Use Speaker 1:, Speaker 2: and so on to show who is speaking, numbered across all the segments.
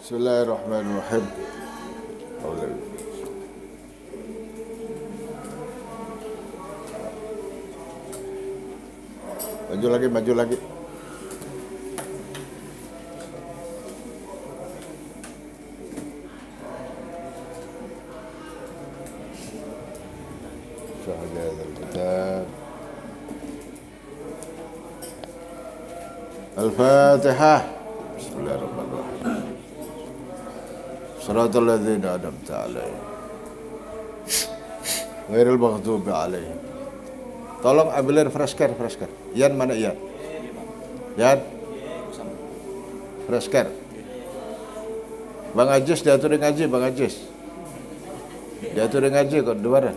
Speaker 1: Bismillahirrahmanirrahim. Maju lagi, maju lagi. Kitab Al-Fatihah. Bismillahirrahmanirrahim. Shiratal ladzina an'amta 'alaihim ghairil maghdubi 'alaihim. Tolong ambilin fresker. Yan mana Yan? Yan? Fresker. Bang Ajis diaturin ngaji, Bang Ajis. Diaturin ngaji kok dua.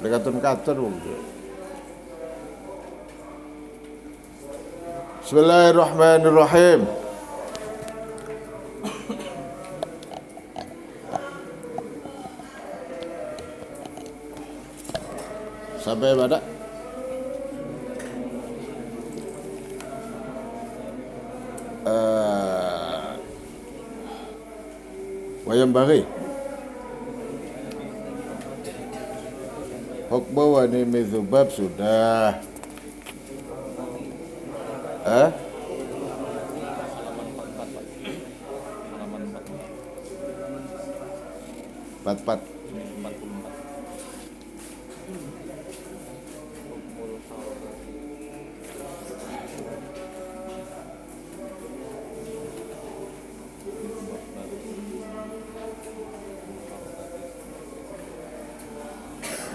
Speaker 1: Dekatun-katun. Bismillahirrahmanirrahim. Sampai pada wayam bagi hukma wa nimi dzubab sudah. Empat.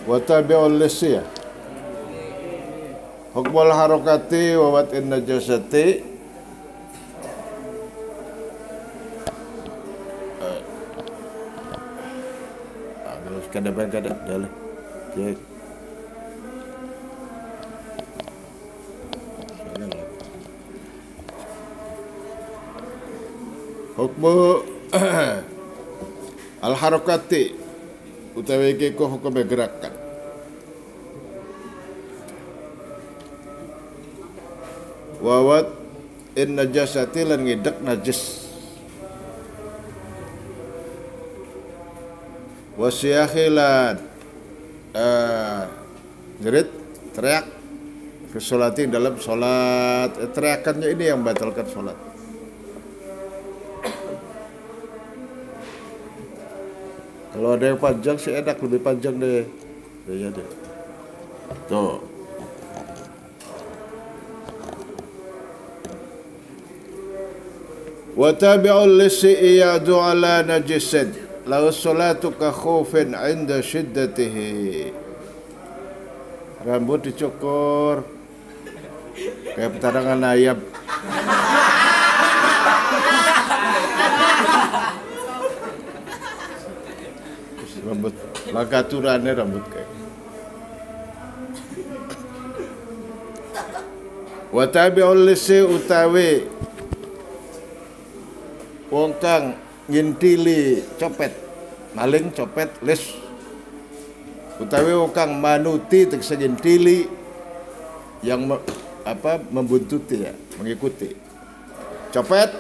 Speaker 1: Watabi'ul lisya hukmul harakati wa wat'in najasati kadang-kadang dalam cek hukmu al harakati utawi iki ko hukum gerakan wawat in najasati lan ngidek najis wasiyakhilan gerit teriak fisolati dalam sholat. Teriakannya ini yang batalkan sholat. Kalau ada yang panjang sih enak, lebih panjang deh. Ya deh. Tuh. Wa tabi'ul lisi iyadu ala najisin lahu salatu ka khufin 'inda shiddatihi. Rambut dicukur kayak petarangan ayam. Rambut lagaturannya rambut kayak wa tabi'ul lisi utawi wong kang ngintili copet maling copet lis utawi wong kang manuti tegese ngintili yang membuntuti ya, mengikuti copet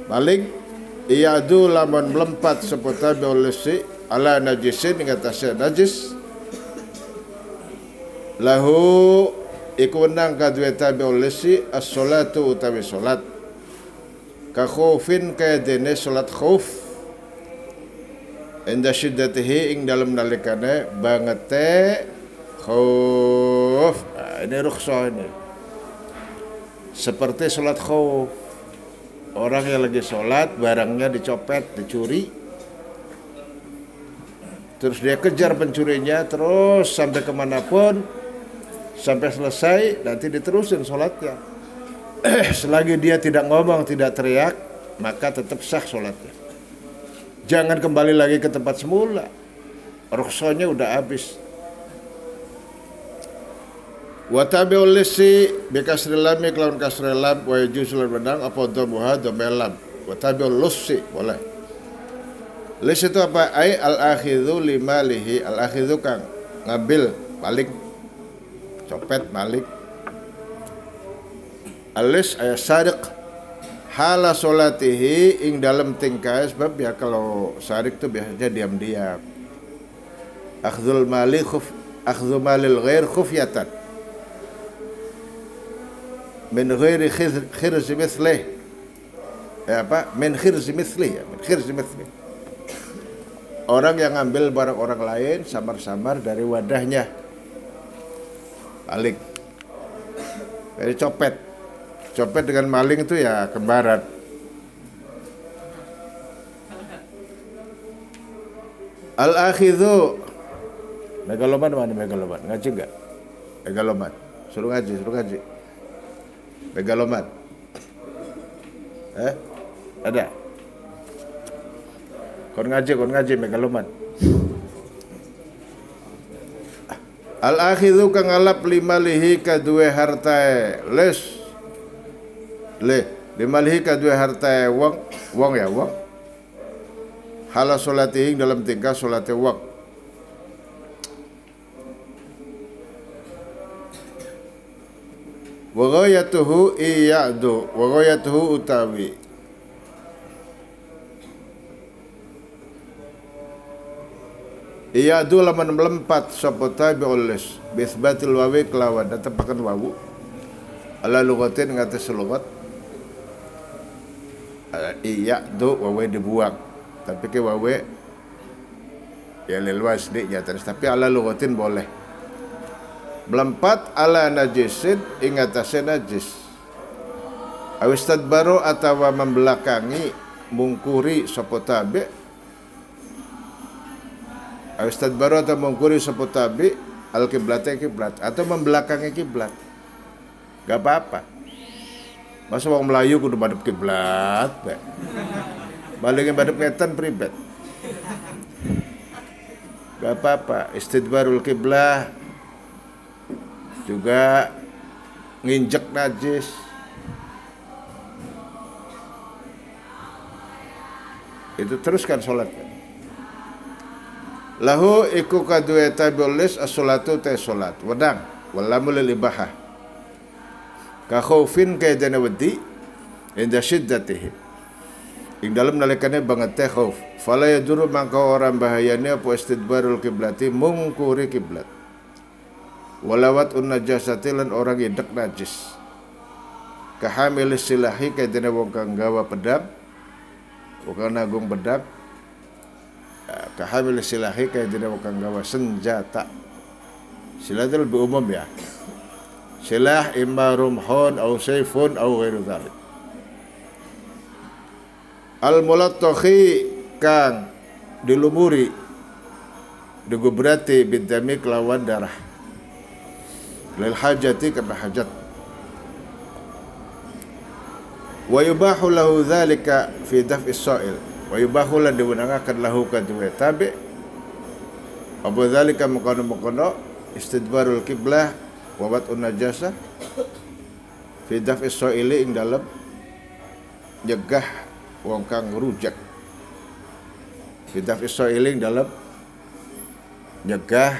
Speaker 1: maling iyadu lamun melempat seputar biolisi ala najisin ing atase najis lahu iku nang kadue tabiolisi as-salatu utawi salat ka khaufin kaya dene salat khauf inda syiddatihi ing dalem nalikane bangete khauf. Ini rukhsah ini seperti salat khauf. Orang yang lagi sholat, barangnya dicopet, dicuri. Terus dia kejar pencurinya, terus sampai kemanapun, sampai selesai, nanti diterusin sholatnya. Selagi dia tidak ngomong, tidak teriak, maka tetap sah sholatnya. Jangan kembali lagi ke tempat semula. Rukhsahnya udah habis. Wa tabi'ul lisi bi kasril lam kelawan kasril lam wa yujuzul benang apa dhamuha dhamel lam wa tabi'ul lusi boleh. Lis itu apa? Ai al akhidhu limalihi, al akhidhu kang ngambil maling copet maling. Alis ayat sadiq hala solatihi ing dalam tingkah, sebab ya kalau syarik tuh biasanya diam-diam. Akhdul malil ghair khufyatan min ghairi khirz mithlih. Min khirz mithlih, min khirz mithlih. Orang yang ngambil barang orang lain samar-samar dari wadahnya. Maling. Jadi copet. Copet dengan maling itu ya kembaran. Al-akhidhu. Megaloman mana megaloman? Ngaji enggak? Megaloman. Suruh ngaji. Megaloman. Ada? Kon ngaji megaloman. Al-akhidhu kang alap limalihi kadue hartae limalihi kadue hartae wong ya wong hala solatihi dalam tingkah solate wong wa ghayatuhu iyadu wa ghayatuhu utawi iyadu laman melempat sopota bi'ulis bisbatil wawi kelawan dan tepakan wawu ala lugatin ngatas lugat iyadu wawi dibuang tapi ke wawi ya lilwas di nyata tapi ala lugatin boleh melempat ala najisin ingatase najis awistad baru atau membelakangi mungkuri sopota Ustad baru atau mengkuri seputabi al-kiblatnya kiblat atau membelakangi kiblat, gak apa-apa. Masa orang Melayu kudu madep kiblat, balingin madep ngetan pribet, gak apa-apa. Istidbarul kiblah juga nginjek najis, itu teruskan sholatnya. Lahu iku kadue tabiulis as-salatu ta salat wedang walamu lil ibahah ka khaufin kaidana wedi inda shiddatihi ing dalam nalikane banget teh khauf fala yaduru mangka orang bahayane apa istidbarul kiblati mungkuri kiblat walawat najasati lan orang idek najis ka hamilis silahi kaidana wong kang gawa pedang wong kang nagung pedang kahamil silahi kayak tidak bukan gawa senjata. Silah itu lebih umum ya. Silah imma rumhun atau sayfun atau ghairu dzalik. Al-mulattakhi kang dilumuri digubrati bidami kelawan darah. Lil hajati karena hajat. Wa yubahu lahu dzalika fi daf'is sa'il. Wa yubahulan diwenangakan lahu kadue tabi apa dzalika mukono istidbarul kiblah wa wat'un najasah fi daf'is sa'ili ing dalem nyegah wong kang rujak fi daf'is sa'ili ing dalem nyegah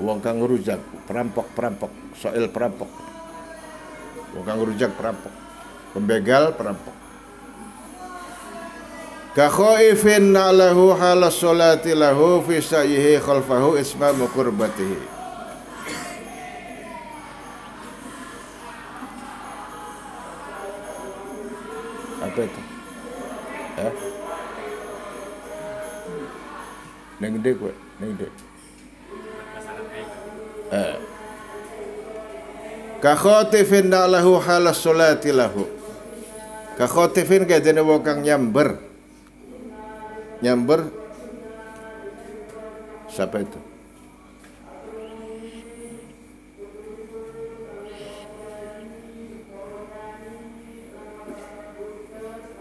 Speaker 1: wong kang rujak perampok sa'il perampok wong kang rujak perampok pembegal perampok ka khaifin lahu halas salati lahu fi sa'yihi khalfahu ismamu qurbatihi. Apa itu? Neng dek we, neng dek. Ka khatifin lahu halas salati lahu. Ka khatifin ka dene wong kang nyamber siapa itu?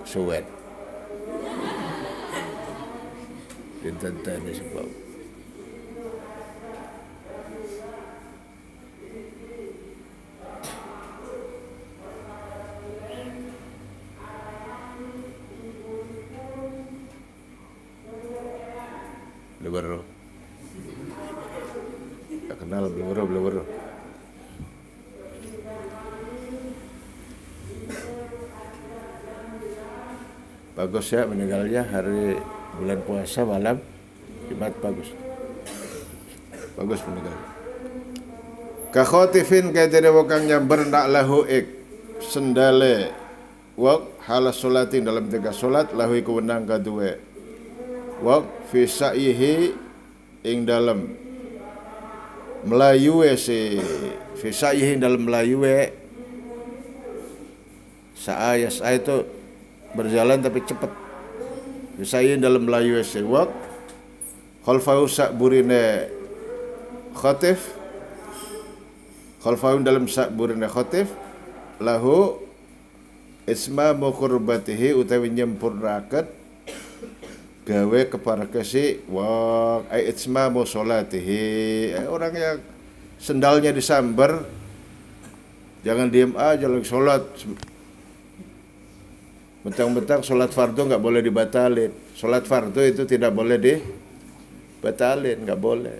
Speaker 1: Suwed ditentang sebab Blewero. Tak kenal Blewero. Bagus ya meninggalnya hari bulan puasa malam Jumat, bagus. Bagus meninggal. Ka khotifin kaya tadi wakang nyamber nak lahu ik sendale wak halas solatin dalam tiga solat lahu iku wenang kadue wak fi sa'ihi ing dalam melayue si fi sa'ihi dalam melayue sa'a itu berjalan tapi cepat. Fi sa'ihi dalam melayue si wak khalfahu sa'burine khotif khalfahu dalam sa'burine khotif lahu ismamu qurbatihi utawi nyempurnakan gawe keparakasi wa ai ismamu salatihi. Orang yang sendalnya disambar jangan diem aja lagi sholat. Mentang-mentang sholat fardu nggak boleh dibatalin. Sholat fardu itu tidak boleh dibatalin, nggak boleh.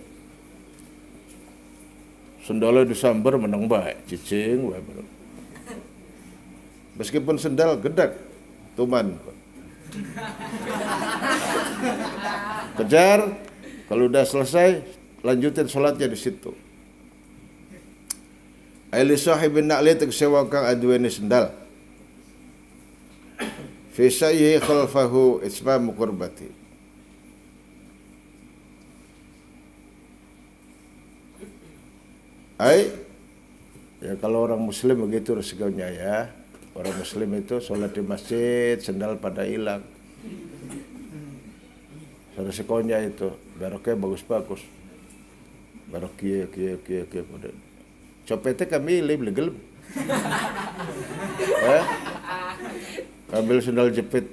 Speaker 1: Sendalnya disambar menang baik, cicing wae. Meskipun sendal gedak, tuman. Kejar, kalau udah selesai, lanjutin sholatnya di situ. Aili sahibin na'li tegsewa kang aduweni sendal. Fi sayyi khalfahu ismamu qurbati. Ya kalau orang muslim begitu resikonya ya. Orang muslim itu sholat di masjid, sendal pada hilang. Resikonya itu, baroknya bagus-bagus. Baroknya kia. Copetnya kami beli gelem. Ambil sendal jepit,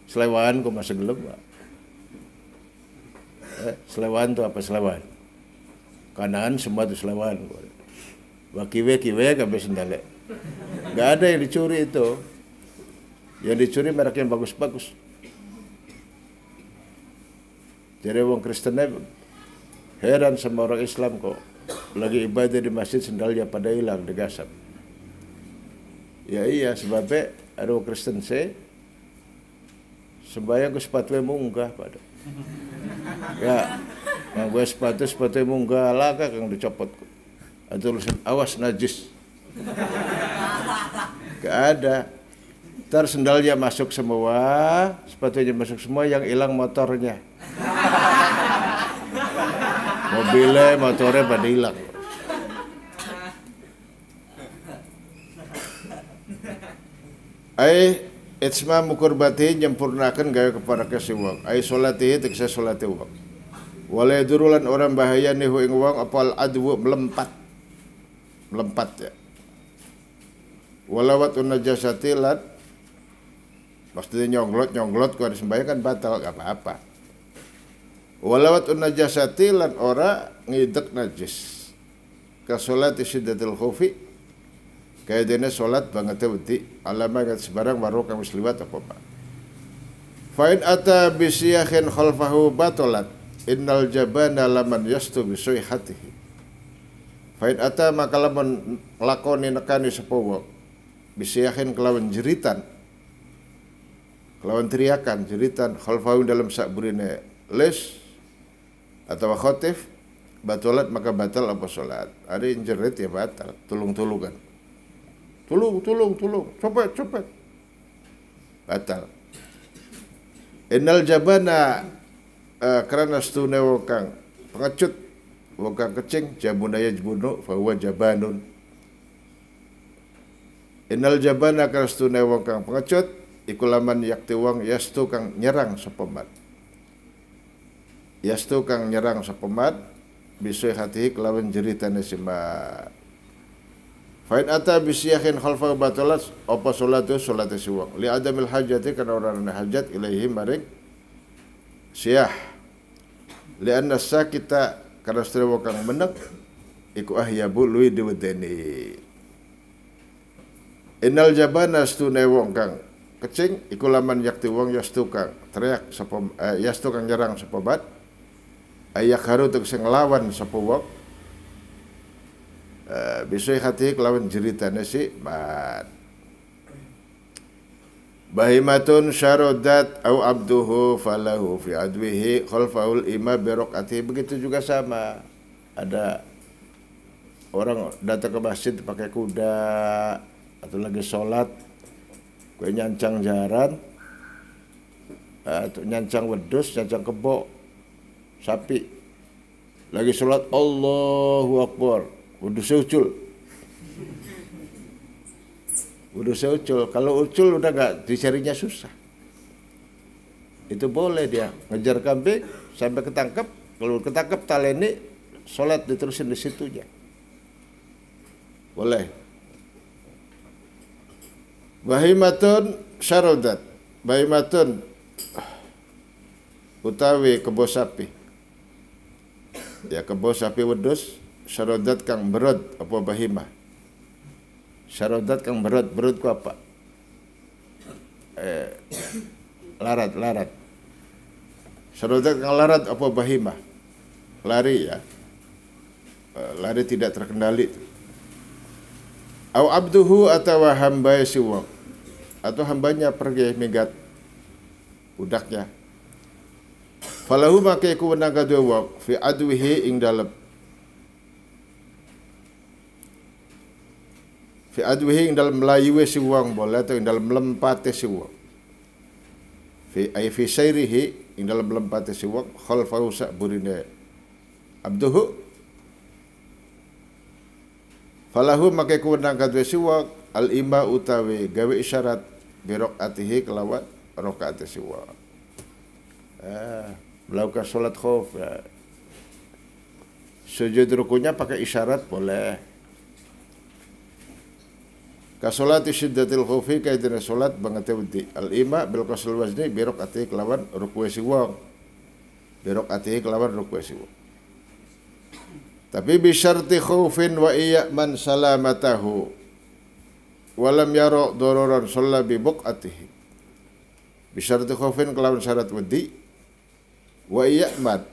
Speaker 1: selewan kok masih gelem. Selewan itu apa selewan? Kanan semua itu selewan. Kiwe kabeh sendalnya. Gak ada yang dicuri itu. Yang dicuri merek yang bagus-bagus. Jadi orang Kristennya heran sama orang Islam kok. Lagi ibadah di masjid sendalnya pada hilang, digasap. Ya iya, sebabnya ada orang Kristen sembayang ke sepatu munggah pada. Ya, gue sepatu munggah lah kang dicopot. Ada tulisan awas najis. Gak ada. Ntar sendalnya masuk semua, sepatunya masuk semua, yang hilang motornya. Mobilnya, motornya pada hilang. Itsma mukurbati nyempurnakan gaya kepada kesiwak. Solatihi teksa solati wak. Walai durulan orang bahaya nih ing wang apal adwu melempat ya. Walawat najasati lat maksudnya nyonglot kalau disembahyang kan batal, gak apa-apa. Walawat najasati lan ora ngidek najis. Ka salati syiddatil khufi kaya dene salat banget wedi alama kat sebarang baru kang wis liwat apa Pak. Fa in ata bi siyakhin khalfahu batalat innal jabana laman yastu bi suihatihi. Fa in ata maka lamun lakoni nekani sapa wong bisyahin kelawan jeritan, kelawan teriakan jeritan khalfahu dalam sakburine les atau khotif batalat maka batal apa salat. Ada yang jerit ya batal, tulung-tulungan. Tulung, copet. Batal. Innal jabana karena stune wokang pengecut wokang kecing jabunaya jabunu fa huwa jabanun. Innal jabana karastune wong kang pengecut iku laman yakti wong yastu kang nyerang sepemat. Yastu kang nyerang sepemat bisui hati kelawan jeritane simat. Fa in ata bisyahin khalfa batalat apa salatu salate si wong li adamil hajati kana ora ana hajat ilaihi maring syah. Li anna sakita karastune wong kang meneg iku ahyabu luwi diwedeni. Innal jabana stune wong kang kecing iku laman yakti wong yastu kang teriak sapa yastu kang nyerang sapa bat ayak haru tek sing nglawan sapa wong bisoi hati kelawan jeritane si bat Bahimatun syarodat au abduhu falahu fi adwihi khalfaul ima birokati. Begitu juga sama. Ada orang datang ke masjid pakai kuda atau lagi sholat, kue nyancang jaran, atau nyancang wedus, nyancang kebo, sapi. Lagi sholat Allahu Akbar, wedusnya ucul. Wedusnya ucul. Kalau ucul udah nggak dicarinya susah. Itu boleh dia ngejar kambing sampai ketangkep. Kalau ketangkep taleni, sholat diterusin di situnya. Boleh. Bahimatun syarodat. Bahimatun utawi kebo sapi. Ya kebo sapi wedus syarodat kang berod apa bahimah. Syarodat kang berod ku apa? Larat. Syarodat kang larat apa bahimah? Lari ya. Lari tidak terkendali. Au abduhu atau hamba siwak, atau hambanya pergi minggat budaknya. Falahu maka iku wenang kadua wak fi adwihi ing dalem fi adwihi ing dalem melayu si wong boleh atau ing dalem lempate si wong fi sayrihi ing dalem lempate si wong khalfahu sak burine abduhu falahu maka kewenang kadue si wong al ima utawi gawe isyarat birok atihi kelawan rokaat si wong melakukan sholat khauf ya. Sujud rukunya pakai isyarat boleh. Kasolati syiddatil khaufi kaidina salat banget wedi. Al ima bil qasl wazni bi rakaati kelawan ruku si wong. Bi rakaati kelawan ruku si wong. Tapi bi syarti khaufin wa iya man salamatahu. Walam yara dararan shalla bi buqatihi. Bi syarti khaufin kelawan syarat wedi. Wa iya man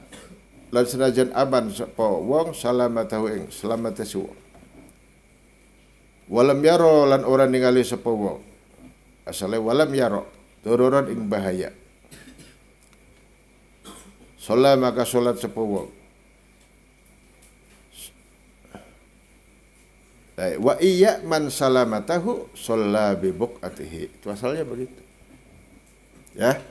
Speaker 1: lan senajan aman sapa wong salamatahu ing selamate si wong. Walam yaro lan ora ningali sapa wong. Asale walam yaro dororon ing bahaya. Sholat maka sholat sapa wong. Wa iya man salamatahu sholla bi buqatihi. Itu asalnya begitu. Ya.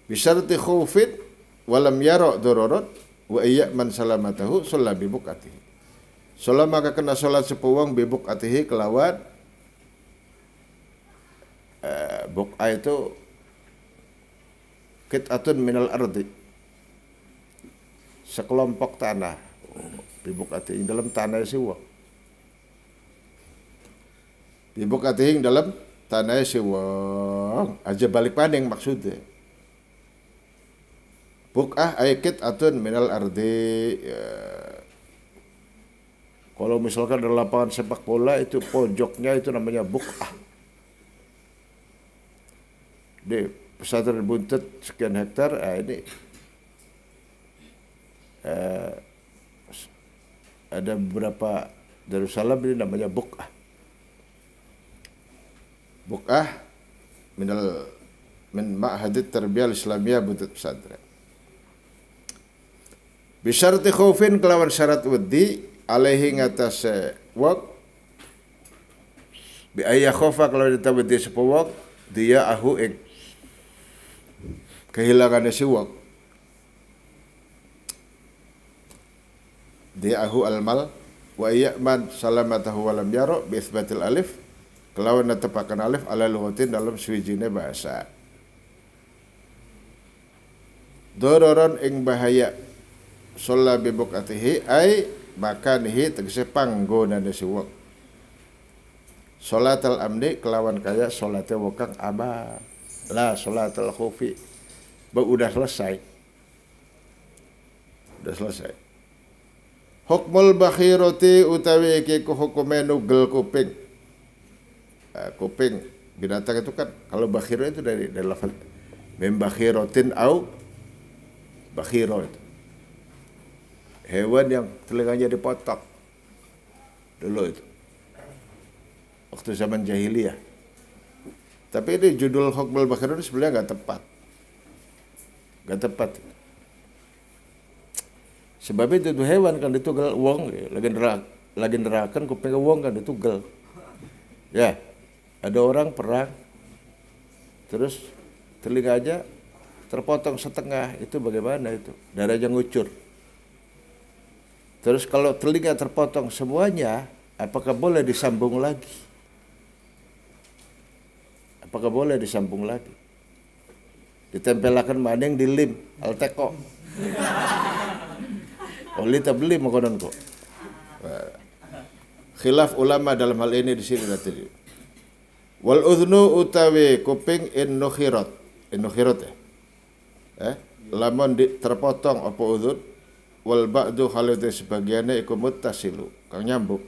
Speaker 1: Bisyarti khaufin walam yaro dororon wa iya man salamatahu sholla bi buqatihi. Sholat maka kena sholat sepuwang bibuk atihi kelawan buk'a itu kit'atun minal ardi, sekelompok tanah. Bibuk atihi dalam tanah siwa. Bibuk atihi dalam tanah siwa aja balik paning maksudnya. Buk'ah ay kit'atun minal ardi Kalau misalkan ada lapangan sepak bola itu pojoknya itu namanya buk'ah. Di pesantren Buntet sekian hektar, ini ada beberapa Darussalam ini namanya buk'ah. Buk'ah min ma'hadit tarbiyah islamiyah Buntet pesantren. Bisyarti khaufin kelawan syarat wedi alaihi ngatasé wong bi ayya khofa kalau ditawedi sapa wong dia ahu ing kehilangan si wong dia ahu almal wa ayya man salamatahu walam yaro bi isbatil alif kelawan netepaken alif ala lughatin dalam suwijine bahasa dororon ing bahaya sholla bi buqatihi ay maka nihi tegese panggonane si wong. Sholatul amni kelawan kaya salate wong kang aman. Lah sholatul khufi. Udah selesai. Udah selesai. Hukmul bakhirati utawi iki hukume nugel kuping. Kuping binatang itu kan kalau bakhiro itu dari lafaz mim bakhiratin au bakhiro itu. Hewan yang telinganya dipotong dulu itu waktu zaman jahiliyah Tapi ini judul hukmul bakarun sebenarnya nggak tepat. Nggak tepat. Sebab itu hewan kan ditugel wong, lagi nerakan kuping wong kan ditugel. Ya, ada orang perang, terus telinga aja terpotong setengah, itu bagaimana itu? Darahnya ngucur. Terus kalau telinga terpotong semuanya, apakah boleh disambung lagi? Apakah boleh disambung lagi? Ditempelakan maning di lim, alteko. Oli tabli makanan kok. Khilaf ulama dalam hal ini di sini nanti. Wal udhnu utawi kuping in nukhirat ya. Lamun terpotong apa udhun, wal ba'du khalidhi sebagiannya iku muttasilu kang nyambung.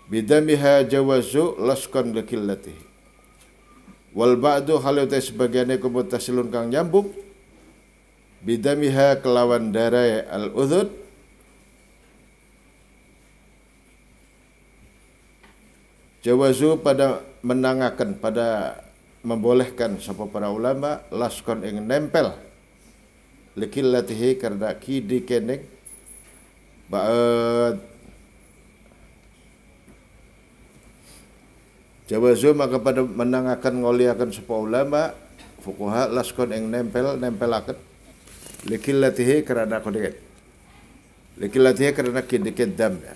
Speaker 1: Bidamiha jawazu laskon likillatihi. Wal ba'du khalidhi sebagiannya iku muttasilun kang nyambung. Bidamiha kelawan darah al udhun, jawazu pada menangakan, pada membolehkan sapa para ulama laskon ing nempel likillatihi karena kidi keneng ba'd. Jawazu maka pada menangakan ngoliakan sapa ulama fuqaha laskon ing nempelaken likillatihi karena kodiket, likillatihi karena kidi dam ya.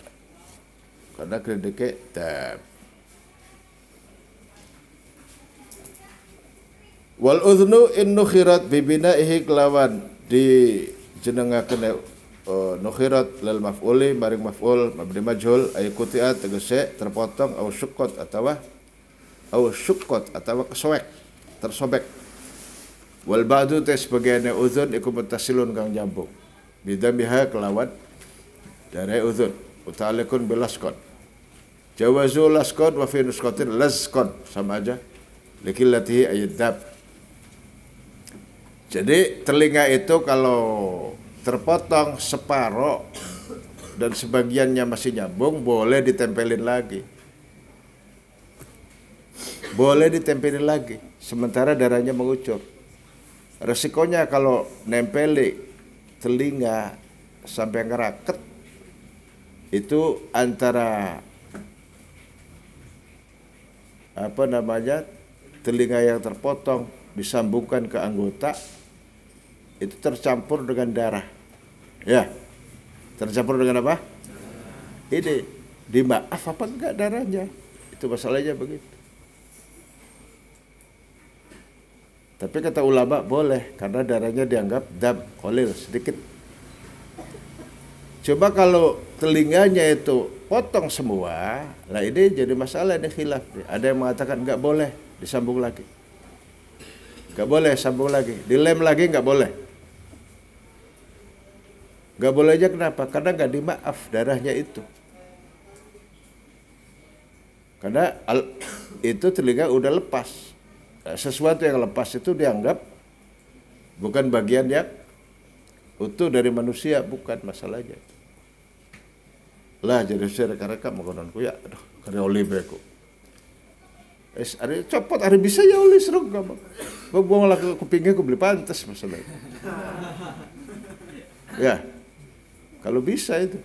Speaker 1: Karena kidi dam. Wal udhnu in nukhirat bibinaihi kelawan di jenengaken nukhirat lil maf'uli maring maf'ul mabni majhul ay qutiat tegese terpotong au syuqqat atawa kesoek tersobek. Wal ba'du tes bagiane udhun iku muttasilun kang nyambung bidamiha kelawan dari udhun utalikun bilaskon. Jawazu laskon wa fi nuskatin laskon sama aja likillatihi ayyadab. Jadi telinga itu kalau terpotong separoh dan sebagiannya masih nyambung, boleh ditempelin lagi. Boleh ditempelin lagi, sementara darahnya mengucur. Resikonya kalau nempeli telinga sampai ngeraket, itu antara telinga yang terpotong disambungkan ke anggota, itu tercampur dengan darah. Ya, tercampur dengan apa? Ini dimaaf apa enggak darahnya? Itu masalahnya begitu. Tapi kata ulama boleh karena darahnya dianggap dam qalil sedikit. Coba kalau telinganya itu potong semua, lah ini jadi masalah, ini khilaf. Ada yang mengatakan enggak boleh disambung lagi. Enggak boleh sambung lagi, dilem lagi enggak boleh. Gak boleh aja kenapa? Karena gak dimaaf darahnya itu. Karena itu telinga udah lepas. Sesuatu yang lepas itu dianggap bukan bagian yang utuh dari manusia, bukan masalahnya. Lah jadi saya reka-reka makananku ya, aduh, karena oliveku. Hari copot, hari bisa ya oleh seruk gak bang. Gue buang lagi kupingnya, gue beli pantas masalahnya. Ya. Kalau bisa itu.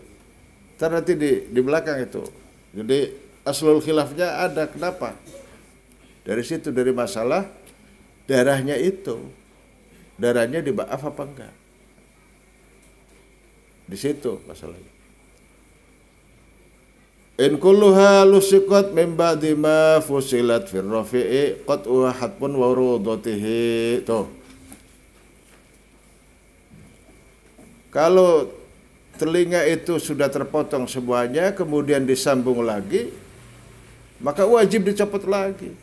Speaker 1: Ntar nanti di belakang itu. Jadi aslul khilafnya ada. Kenapa? Dari situ, dari masalah darahnya itu. Darahnya dimaaf apa enggak? Di situ masalahnya. In kulluha lusiqat min ba'di ma fusilat fir rafi'i qat'uha hatpun wa urudatihi. Tuh. Kalau telinga itu sudah terpotong semuanya, kemudian disambung lagi, maka wajib dicopot lagi.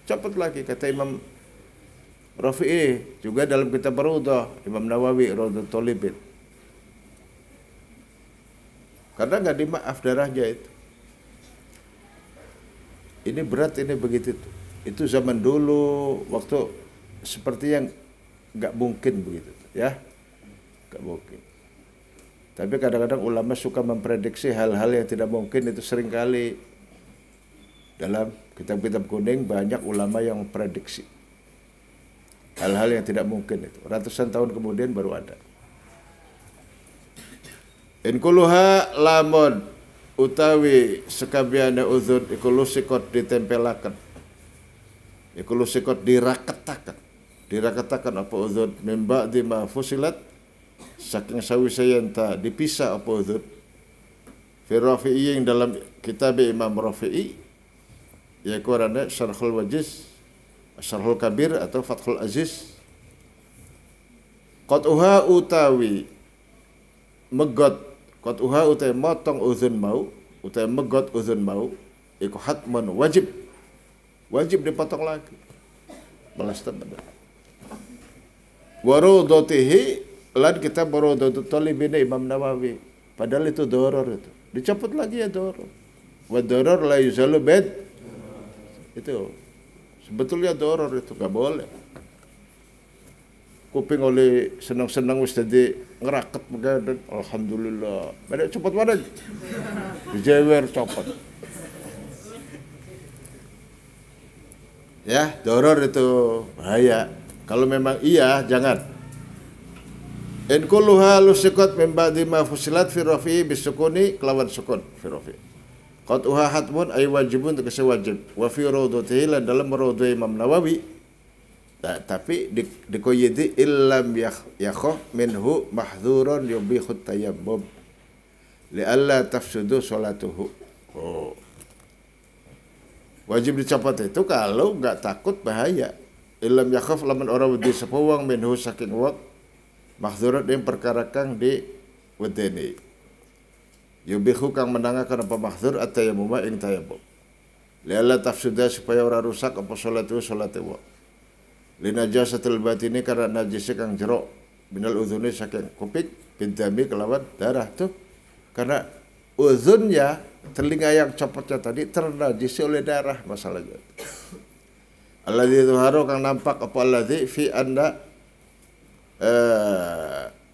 Speaker 1: Copot lagi, kata Imam Rafi'i, juga dalam kitab Rawdah, Imam Nawawi, Rawdah Thalibin. Karena nggak dimaaf darahnya itu. Ini berat, ini begitu. Itu zaman dulu, waktu seperti yang nggak mungkin begitu, ya, nggak mungkin. Tapi kadang-kadang ulama suka memprediksi hal-hal yang tidak mungkin, itu seringkali Dalam kitab-kitab kuning banyak ulama yang memprediksi hal-hal yang tidak mungkin itu. Ratusan tahun kemudian baru ada. In kuluha lamun utawi sekabiana uzun iku lusikot ditempelaken. Iku lusikot diraketaken. Diraketaken apa uzun mimba di ma fusilat saking sawisayan ta dipisah apa uzun. Fi Rafi'i yang dalam kitab Imam Rafi'i yaitu arana Syarhul Wajiz, Syarhul Kabir atau Fathul Aziz. Qat'uha utawi megot, qat'uha utawi motong uzun mau, utawi megot uzun mau iku hatmun wajib. Wajib dipotong lagi. Balas tabada. Warudatihi lan kita Rawdatul Talibin Imam Nawawi. Padahal itu doror itu. Dicopot lagi ya doror. Wa doror la yuzalu bed. Itu sebetulnya doror itu gak boleh. Kuping oleh senang-senang wis dadi ngeraket dan alhamdulillah. Pada copot mana? Dijewer copot. Ya, doror itu bahaya. Kalau memang iya jangan. In kulluha lusikot min ba'di ma fusilat fi rafi'i bisukuni kelawan sukun fi rafi'i. Qat'uha hatmun ay wajibun tegese wajib. Wa fi rawdatihi lan dalam rawdah Imam Nawawi. Nah, tapi dikoyidi illam yakhoh minhu mahdhurun yubihu tayammum. Li'alla tafsudu sholatuhu. Oh. Wajib dicopot itu kalau enggak takut bahaya. Illam yakhof lamun orang wedi sepawang minhu saking wak mahzurat yang perkara kang di wedeni yubihu kang menangakan apa mahzur atau yang muma ing tayammum lialla tafsuda supaya ora rusak apa salatu salate wa linajasatil batini karena najis kang jero minal udhuni saking kuping bidami kelawan darah tuh karena uzunnya telinga yang copotnya tadi ternajisi oleh darah masalahnya. Alladzi zuharu kang nampak apa alladzi fi anda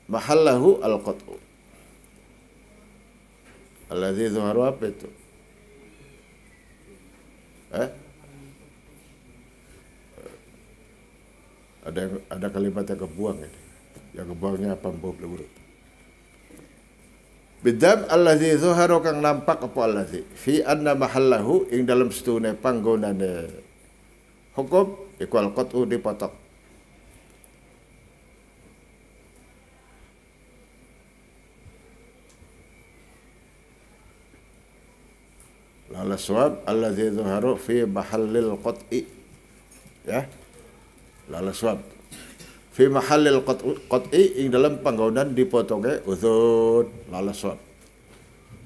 Speaker 1: mahallahu al-qat'u. Alladzi zuharu apa itu? Ada kalimat yang kebuang ini. Yang kebuangnya apa mbok lurut. Bidam alladzi zuharu kang nampak apa alladzi fi anna mahallahu ing dalam setune panggonane hukum iku al-qat'u dipotong. Lala suab alladzi zuharu fi mahallil qat'i. Ya. Lala suab fi mahallil qat'i ing dalam panggonan dipotongnya uzun lala suab.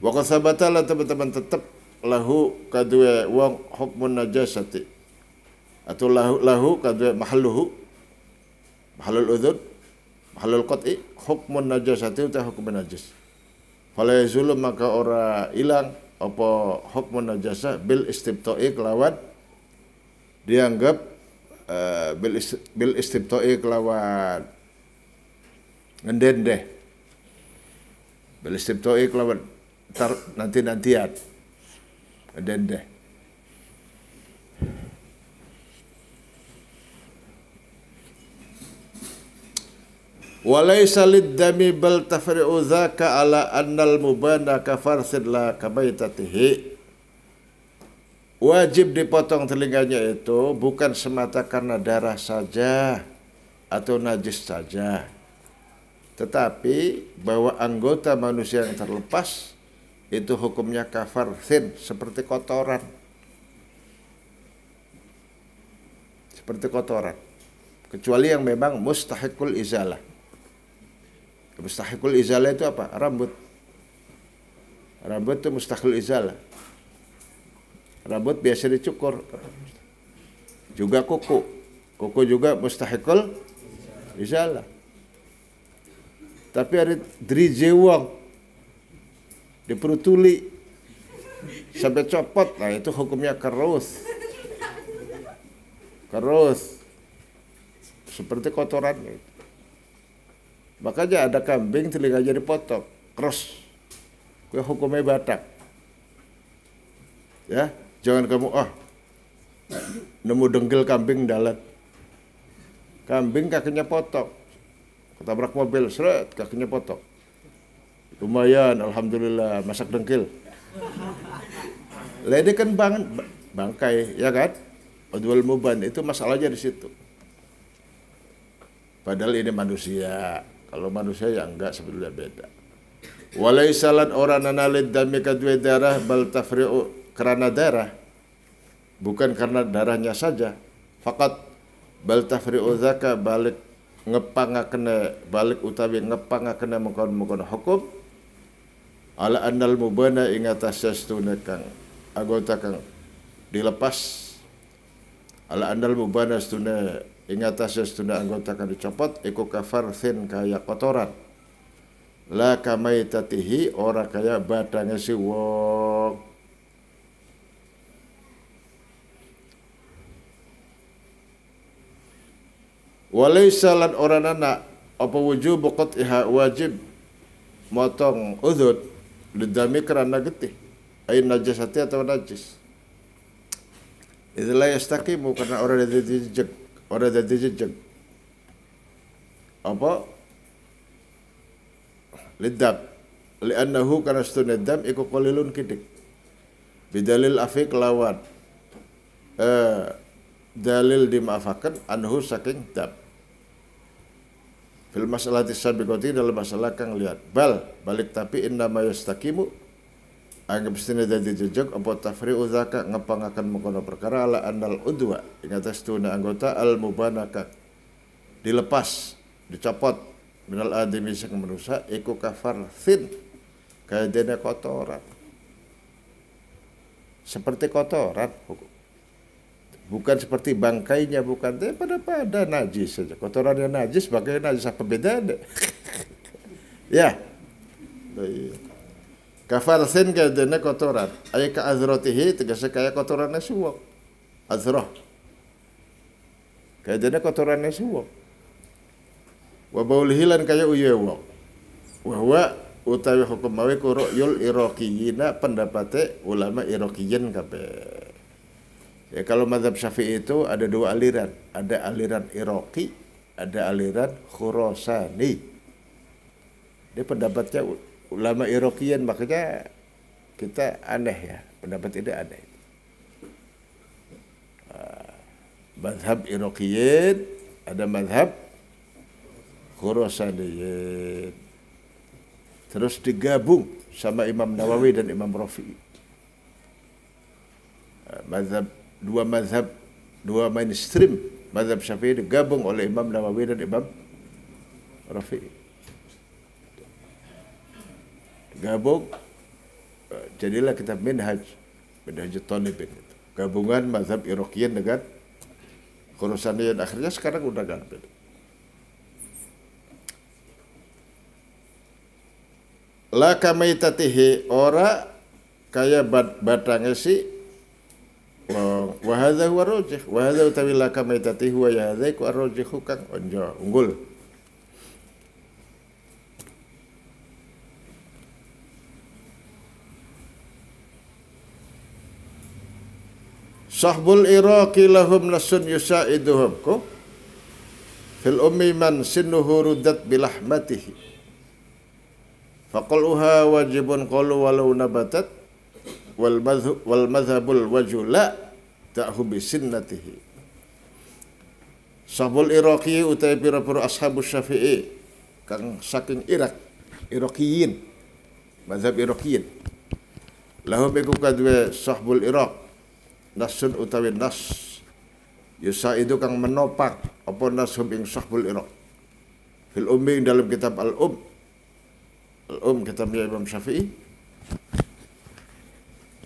Speaker 1: Wa qad sabata la teman-teman tetep lahu kadue wong hukmun najasati atau lahu kadue mahallul uzun mahallul qat'i hukmun najasati uta hukum najis. Fala yazulu maka ora ilang apa hukmun najasa bil istibta'i kelawan dianggap bil istibta'i kelawan ngendendeh bil istibta'i kelawan nanti-nantian ngendendeh walaysa lid-dami bal tafri'u dzaka ala annal mubana kafarsid la kabaitatihi. Wajib dipotong telinganya itu bukan semata karena darah saja atau najis saja, tetapi bahwa anggota manusia yang terlepas itu hukumnya kafarsin seperti kotoran. Seperti kotoran. Kecuali yang memang mustahiqul izalah. Mustahiqul izalah itu apa? Rambut. Rambut itu mustahiqul izalah. Rambut biasa dicukur. Juga kuku. Kuku juga mustahiqul izalah. Tapi ada drijewang diperutuli sampai copot, nah itu hukumnya kerus. Kerus. Seperti kotoran itu. Makanya ada kambing telinganya dipotong, keros. Kue hukumnya batak. Ya, Jangan kamu nemu dengkil kambing dalam. Kambing kakinya potong. Ketabrak mobil, seret kakinya potong. Lumayan, alhamdulillah, masak dengkil. Lede kan bangkai, ya kan? Udwal muban itu masalahnya di situ. Padahal ini manusia. Kalau manusia ya enggak, sebetulnya beda. Walaisalan orang analid dami kadwe darah bal tafri'u karena darah. Bukan karena darahnya saja. Fakat bal tafri'u zaka balik ngepangakena balik utawi ngepangakena mengkon hukum ala annal mubana ing atas sestune kang anggota kang dilepas ala annal mubana stune ing atas sestune anggota kang dicopot iku kafarthin kaya kotoran la kamaitatihi ora kaya badange si wong. Walaysa lan oranana apa wujub qat'iha wajib motong udhud lidami kerana getih ay najasati atau najis. Idza yastaqimu karena orang ada dijejeg apa lidab li'annahu kana stunadam iku qalilun kidik bidalil afiq lawan dalil dimaafakan anhu saking dab fil masalahati sabiqati dalam masalah kang lihat balik tapi inna ma yastaqimu anggap stene dadi jejeg apa tafri'u zaka ngepangaken mengkono perkara ala annal udwa ing atas tuna anggota al mubanaka dilepas dicopot minal adami sing manusia iku kafarthin kaya dene kotoran seperti kotoran bukan seperti bangkainya, bukan pada najis saja. Kotorannya najis, bangkainya najis, apa bedanya? Ya. Kafarsin kadene kotoran. Ay ka azratihi tegese kaya kotorannya suwok. Azrah. Kadene kotorannya suwok. Wa baulihi lan kaya uye wok. Wa huwa utawi hukum mawi ku ru'yul iraqiyina pendapate ulama iraqiyin kabeh. Ya, kalau mazhab Syafi'i itu ada dua aliran, ada aliran Iraqi, ada aliran Khurasani. Dia pendapatnya ulama Iraqiyin, makanya kita aneh ya, pendapat ini aneh. Mazhab Iraqiyin, ada mazhab Khurasaniyin. Terus digabung sama Imam Nawawi dan Imam Rafi'i. Dua mainstream mazhab Syafi'i digabung oleh Imam Nawawi dan Imam Rafi'i. Gabung jadilah kitab Minhaj Talibin. Gabungan mazhab Iraqiyin dengan Khurasaniyin, akhirnya sekarang udah ganti. La kamaitatihi ora kaya batangnya si wa hadza huwa rajih wa hadza utawi la kamaitatihi huwa ya hadza ku arrajih kang onjo unggul. Sahbul iraqi lahum nasun yusaiduhum ko fil ummi man sinnuhu ruddat bilahmatihi faqaluha wajibun qalu walau nabatat wal madhabul wajhu la ta'hu bi sunnatihi. Sahbul iraqi utai pira-pira ashabus Syafi'i kang saking Iraqiyin mazhab Iraqiyin lahum iku kadwe sahbul Iraq nasun utawi nas yusaidu kang menopang apa nashum ing sahbul Iraq fil ummi dalam kitab al-um kitabnya Imam Syafi'i.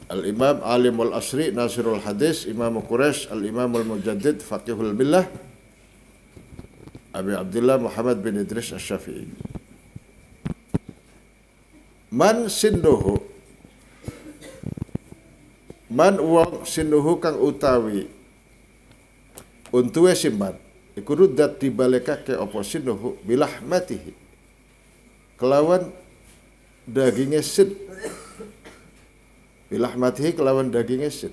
Speaker 1: Al-Imam Alimul Asri Nasirul Hadis Imam Quraisy Al-Imamul Mujaddid Faqihul Billah Abi Abdullah Muhammad bin Idris Asy-Syafi'i. Man sinduhu man wong sinduhu kang utawi untuwe simban iku ruddat dibalekake apa sinduhu bilahmatihi kelawan dagingnya sin bilahmatihi kelawan dagingnya sin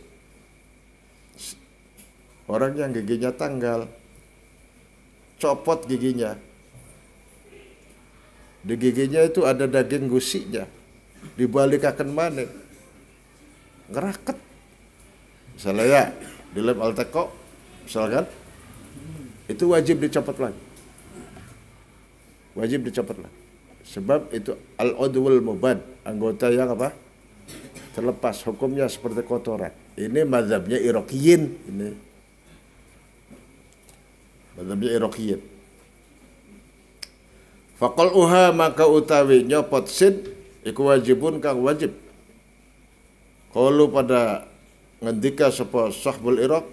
Speaker 1: Orang yang giginya tanggal, copot giginya. Di giginya itu ada daging gusinya, dibalikaken maneh, ngeraket. Misalnya ya, di lem Alteco, misalkan, itu wajib dicopot lagi. Wajib dicopot lagi. Sebab itu al-udwul mubad, anggota yang apa? Terlepas, hukumnya seperti kotoran. Ini mazhabnya Iraqiyin, ini. Mazhabnya Iraqiyin. Faqal uha maka utawi nyopot sin iku wajibun kang wajib. Qalu pada ngendika sapa sahbul Iraq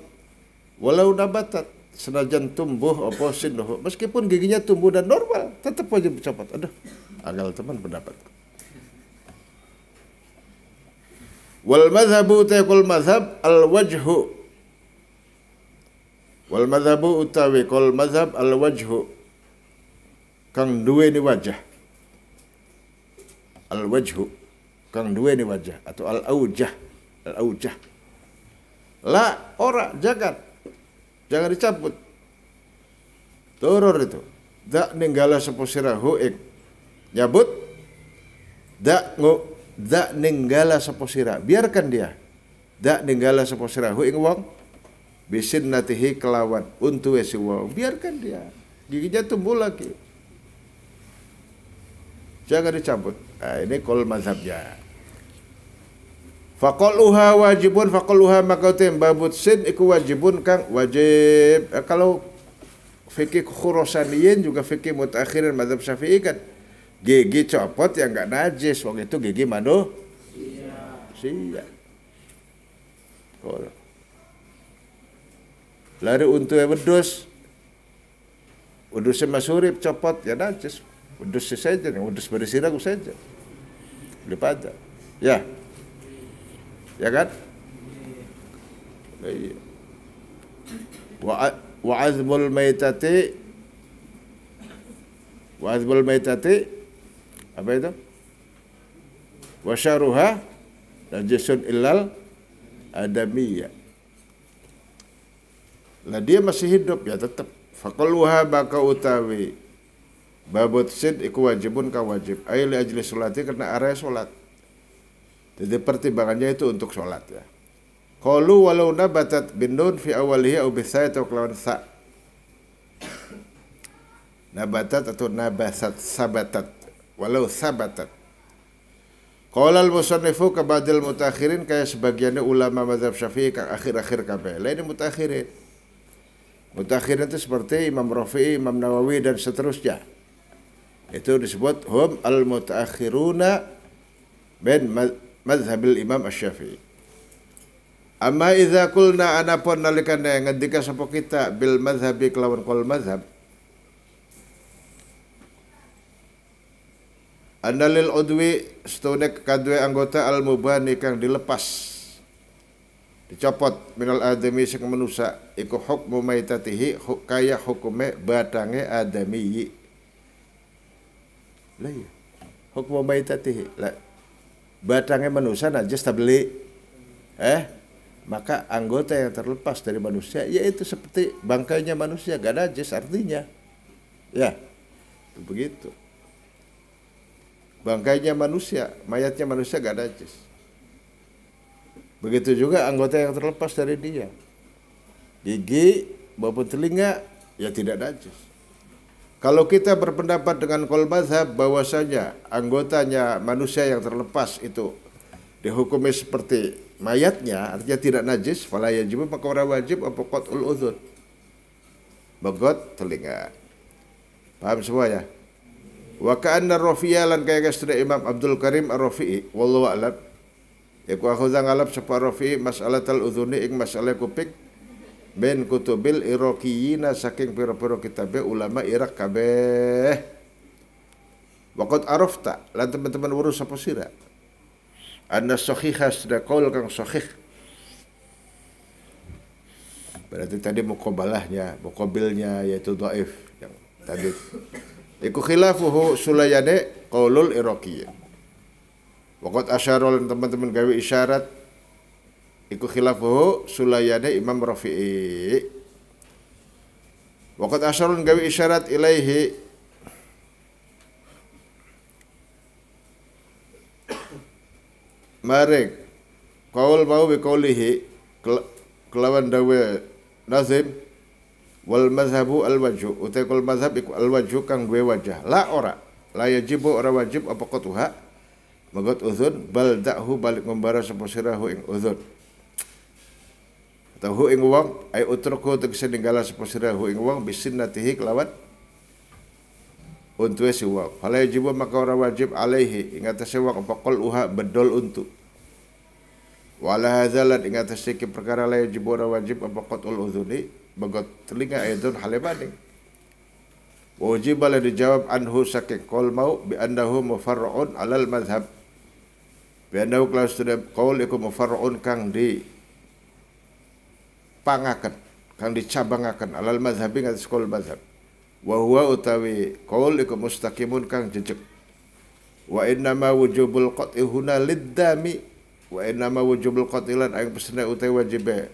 Speaker 1: walau nabatat senajan tumbuh apa sinuhu meskipun giginya tumbuh dan normal tetap wajib dicopot. Aduh, anggal teman pendapat. Wal madhabu taqul madhab al wajhu. Wal madhabu utawi qul madhab al wajhu kang duweni wajah. Al wajhu kang duweni wajah atau al aujah. Al aujah. La ora jangan dicabut. Turur itu. Dak ninggala sapa sirahu ik nyabut. Dak ninggala sapa sira. Biarkan dia. Dak ninggala sapa sirahu ing wong bisin natihi kelawan untuwe si wong. Biarkan dia. Giginya tumbuh lagi. Jangan dicabut. Nah, ini kol mazhabnya. Faqaluha wajibun faqaluha maka babut sin iku wajibun kang wajib. Kalau fikih Khurasaniyin juga fikih mutakhirin mazhab Syafi'i kan gigi copot yang enggak najis, wong itu gigi manusia. Lari untuk wedus. Wedusnya masurip copot ya najis. Wedus saja, wedus bersiraku saja. Daripada. Ya. Ya kan? Iya. Wa azmul maitati apa itu? Wa syaruha najisun illal adamiyah. Lah dia masih hidup ya tetap. Faqaluha baka utawi babut sid iku wajibun ka wajib. Ai li ajli salati karena area salat. Jadi pertimbangannya itu untuk sholat ya. Qalu walau nabatat bin nun fi awalihi au bisai atau kelawan sa. Nabatat atau nabasat sabatat. Walau sabatat. Qala al-musannifu kabadil mutakhirin kaya sebagiannya ulama mazhab Syafi'i kang akhir-akhir kabeh. Lain mutakhirin. Mutakhirin itu seperti Imam Rafi'i, Imam Nawawi dan seterusnya. Itu disebut hum al-mutakhiruna bin mazhabil Imam Asy-Syafi'i. Amma idza qulna anapun nalikane ngendika sapa kita bil mazhabi kelawan qol mazhab annalil udwi stone kadue anggota al mubani kang dilepas dicopot minal adami sing manusa iku hukmu maitatihi kaya hukume batange adami. Lah ya hukmu maitatihi lah batangnya manusia najis tabli maka anggota yang terlepas dari manusia yaitu seperti bangkainya manusia gak najis artinya ya begitu bangkainya manusia mayatnya manusia gak najis begitu juga anggota yang terlepas dari dia gigi maupun telinga ya tidak najis. Kalau kita berpendapat dengan qol mazhab bahwasanya anggotanya manusia yang terlepas itu dihukumi seperti mayatnya, artinya tidak najis, fala yajib maka ora wajib apa qat'ul udzun. Bagot telinga. Paham semua ya? Wa ka'anna Rafi'a lan kaya sudah Imam Abdul Karim Ar-Rafi'i wallahu a'lam. Iku akhudza ngalap sapa Rafi'i mas'alatul udzuni ing masalah kuping ben kutubil Iraqiyina saking pira-pira kitabe ulama Irak kabeh. Waqad arafta lan teman-teman urus sapa sira. Anna sahihah sudah qaul kang sahih. Berarti tadi muqabilnya yaitu dhaif yang tadi. Iku khilafuhu sulayane qaulul Iraqiyyin. Waqad asyara teman-teman gawe isyarat Iku khilafuhu sulayane Imam Rafi'i. Waqad asyarun gawi isyarat ilaihi maring qaul mau bi qaulihi kelawan dawe Nazim wal mazhabu al wajhu utai kul mazhab iku al wajhu kang duwe wajah la ora la yajibu ora wajib apa qatuha magot uzun bal da'hu balik membara sapa sirahu ing uzun tahu ing wong ay utruku tegese ninggala sapa sirahu ing wong bisinnatihi kelawan untu si wong fala yajibu maka ora wajib alaihi ing atase wong apa qol uha bedol untuk wala hadzalan ing atase ki perkara la yajibu ora wajib apa qatul uzuni bagot telinga aidun halebane wajib la dijawab anhu saking qol mau bi annahu mufarra'un alal madhab bi annahu kelas sudah qaul iku mufarra'un kang di pangaken kang dicabangaken alal mazhabi ngatas qaul mazhab wa huwa utawi qaul iku mustaqimun kang jejeg wa inna ma wujubul qat'i huna liddami wa inna ma wujubul qat'ilan ing pesene utawi wajibe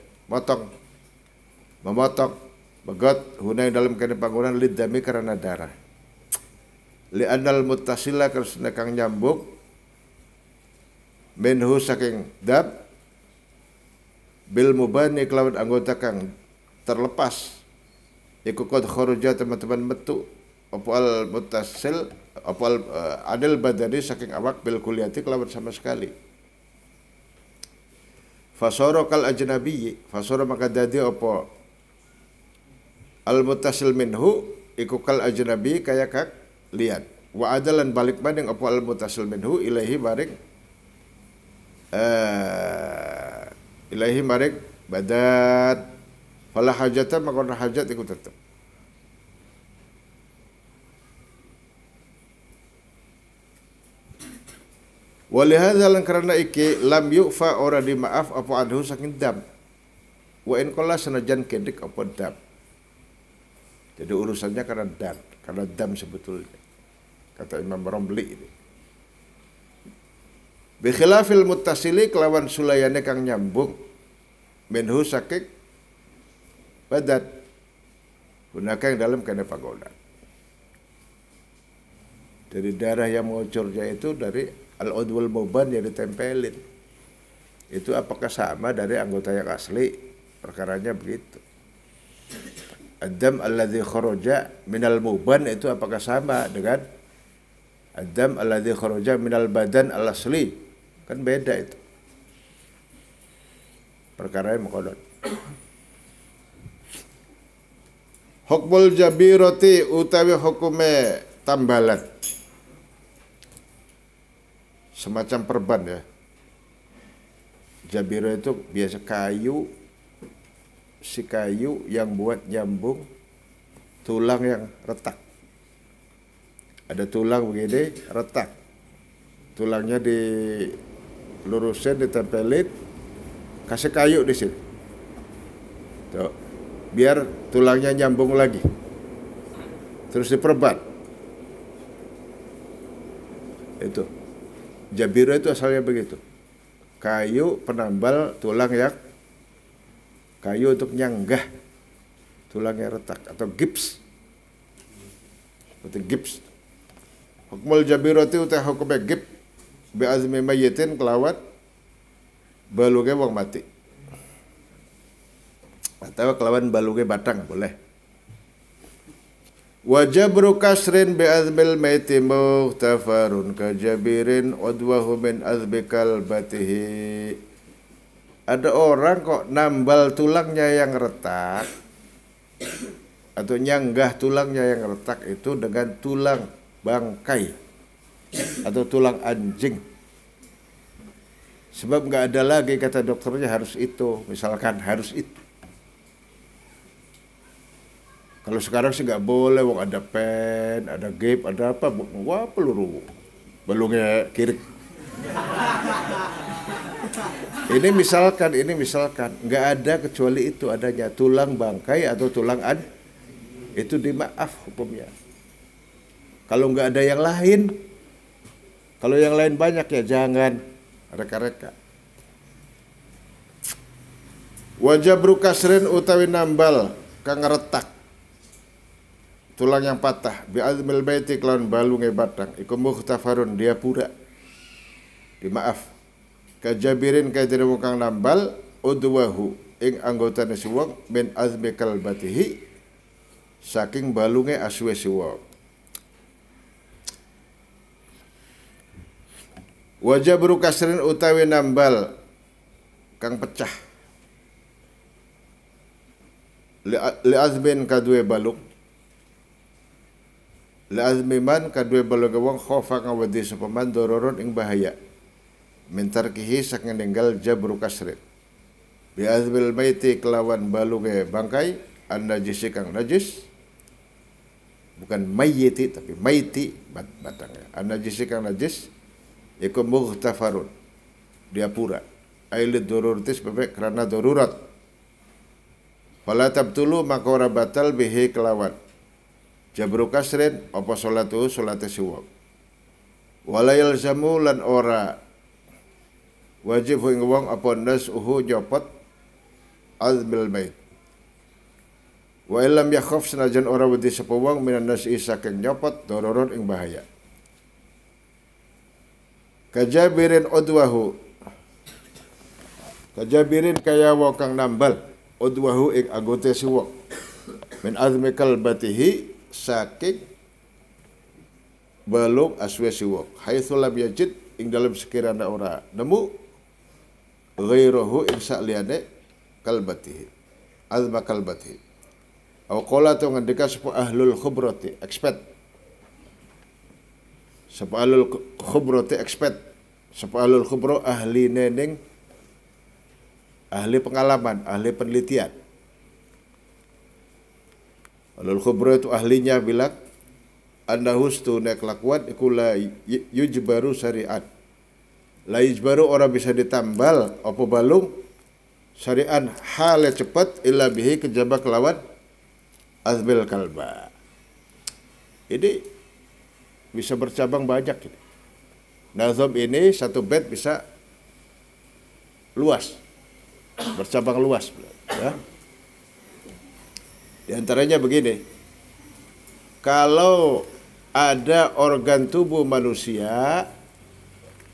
Speaker 1: memotong begot huna dalam kene panggonan liddami karena darah li annal muttasila karena kang nyambung minhu saking dam bil mubani kelawan anggota kang terlepas iku qad kharaja teman-teman metu apa al muttasil apa al adil badani saking awak bil kulliyati kelawan sama sekali fasara kal ajnabi fasara maka dadi apa al muttasil minhu iku kal ajnabi kaya kak lian wa adalan balik banding apa al muttasil minhu ilahi maring badat fala hajatan maka hajat iku tetep walihadza lan karena iki lam yufa ora dimaaf apa anhu saking dam wa in qala sanajan kendek apa dam jadi urusannya karena dam sebetulnya kata Imam Romli ini bi khilafil muttasili kelawan sulayane kang nyambung minhu sakik badat gunakan yang dalam kena panggonan dari darah yang mengucurnya itu dari al-udwul muban yang ditempelin itu apakah sama dari anggota yang asli perkaranya begitu ad-dam alladzi kharaja minal muban itu apakah sama dengan ad-dam alladzi kharaja minal badan al-asli kan beda itu perkara yang mengkodon hukmul jabirati utawi hukume tambalan semacam perban ya jabiro itu biasa kayu si kayu yang buat nyambung tulang yang retak ada tulang begini retak tulangnya dilurusin ditempelin kasih kayu di sini tuh biar tulangnya nyambung lagi terus diperban itu jabiro itu asalnya begitu kayu penambal tulang yang kayu untuk nyanggah tulangnya retak atau gips seperti gips hukmul jabirati uta hukumnya gips bi azmi mayyitin kelawat baluge wong mati atau kelawan baluge batang boleh wajabru kasrin bi azmil maiti muhtafarun kajabirin udwahu min azbikal batihi ada orang kok nambal tulangnya yang retak atau nyanggah tulangnya yang retak itu dengan tulang bangkai atau tulang anjing sebab nggak ada lagi kata dokternya harus itu misalkan harus itu kalau sekarang sih nggak boleh wong ada pen ada gape ada apa wah peluru balungnya kiri ini misalkan nggak ada kecuali itu adanya tulang bangkai atau tulang itu dimaaf hukumnya kalau nggak ada yang lain kalau yang lain banyak ya jangan reka-reka Wajabru kasrin utawi nambal kang retak tulang yang patah bi azmil baiti kelawan balunge batang iku mukhtafarun dia pura dimaaf kajabirin kaya kang nambal udwahu ing anggotane si wong min azmi kalbatihi saking balunge aswe si wong. Wajabru kasrin utawi nambal kang pecah li azmin kadue balung li azmi man kadue balung wong khofa kang wedi sapa man dororon ing bahaya min tarkihi saking ninggal jabru kasrin bi azmil maiti kelawan balunge bangkai an najisi kang najis bukan mayyiti tapi maiti batangnya an najisi kang najis iku mughtafarun dia pura ailid doruratis bebek karena darurat fala tabtulu maka ora batal bihi kelawan jabru kasrin apa salatu salate si wong wala yalzamu lan ora wajib ing wong apa nasuhu jopot azmil bait wa illam yakhaf sanajan ora wedi sapa wong minan nasi saking nyopot dororon ing bahaya kajabirin udwahu kajabirin kaya wong kang nambal udwahu ing anggota si wong min azmi kalbatihi saking balung aswe si wong haitsu lam yajid ing dalam sekiranya ora nemu ghairahu ing saliyane kalbatihi azma kalbatihi aw qala tu ngendika sapa ahlul khubrati expert sapa ahlul khubrati expert sapa ahlul khubro ahli neneng ahli pengalaman, ahli penelitian. Ahlul khubra itu ahlinya bilang annahu stuna kelakuan iku la yujbaru syari'at. La yujbaru orang bisa ditambal apa balung syari'an hale cepat illa bihi kejaba kelawan azbil kalba. Ini bisa bercabang banyak ini. Nazam ini satu bait bisa luas. Bercabang luas ya. Di antaranya begini, kalau ada organ tubuh manusia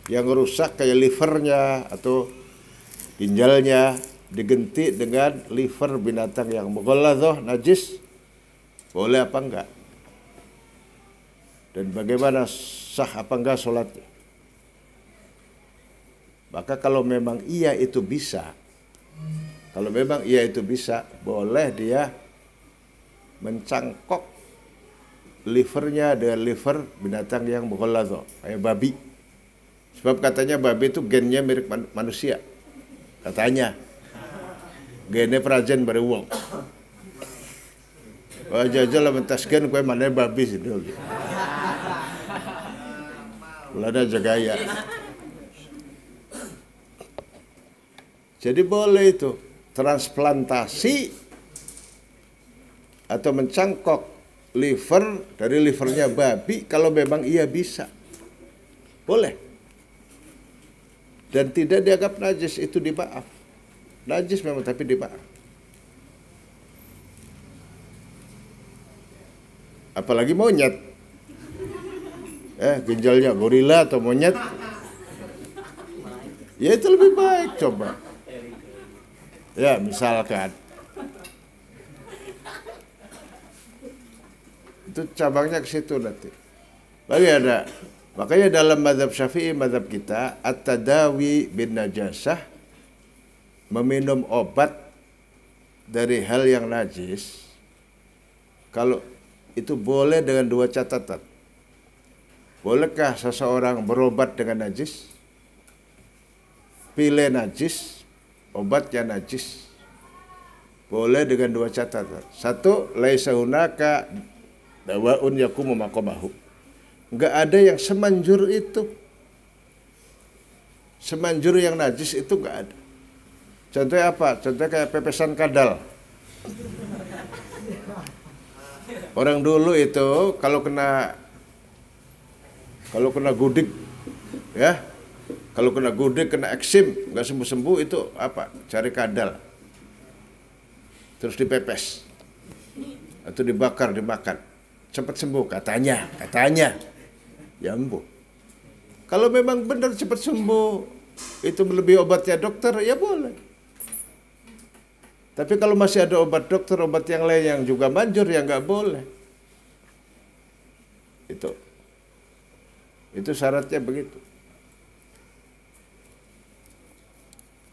Speaker 1: yang rusak kayak livernya atau ginjalnya digenti dengan liver binatang yang mughalladhah najis, boleh apa enggak? Dan bagaimana sah apa enggak sholatnya? Maka kalau memang iya itu bisa, boleh dia mencangkok livernya dengan liver binatang yang mughalladhah, kayak babi. Sebab katanya babi itu gennya mirip manusia. Katanya. Gennya perajan bare wong. Wajah lah mentaskan kue mana babi sih dulu. Ulada jagaya. Jadi boleh itu transplantasi atau mencangkok liver dari livernya babi kalau memang ia bisa. Boleh. Dan tidak dianggap najis, itu dimaaf. Najis memang tapi dimaaf. Apalagi monyet. Ginjalnya gorila atau monyet. Ya itu lebih baik coba. Ya misalkan. Itu cabangnya ke situ nanti. Lagi ada. Makanya dalam mazhab Syafi'i, mazhab kita, at-tadawi bin najasah, meminum obat dari hal yang najis, kalau itu boleh dengan dua catatan. Bolehkah seseorang berobat dengan najis? Pilih najis, obatnya najis. Boleh dengan dua catatan. Satu, laisa hunaka dawaun yakumu maqamahu. Enggak ada yang semanjur itu. Semanjur yang najis itu enggak ada. Contohnya apa? Contohnya kayak pepesan kadal. Orang dulu itu kalau kena gudik, ya, kalau kena gudik, kena eksim, nggak sembuh-sembuh itu apa? Cari kadal. terus dipepes atau dibakar dimakan cepat sembuh katanya ya embuh. Kalau memang benar cepat sembuh itu melebihi obatnya dokter ya boleh. Tapi kalau masih ada obat dokter, obat yang lain yang juga manjur ya nggak boleh. Itu syaratnya begitu.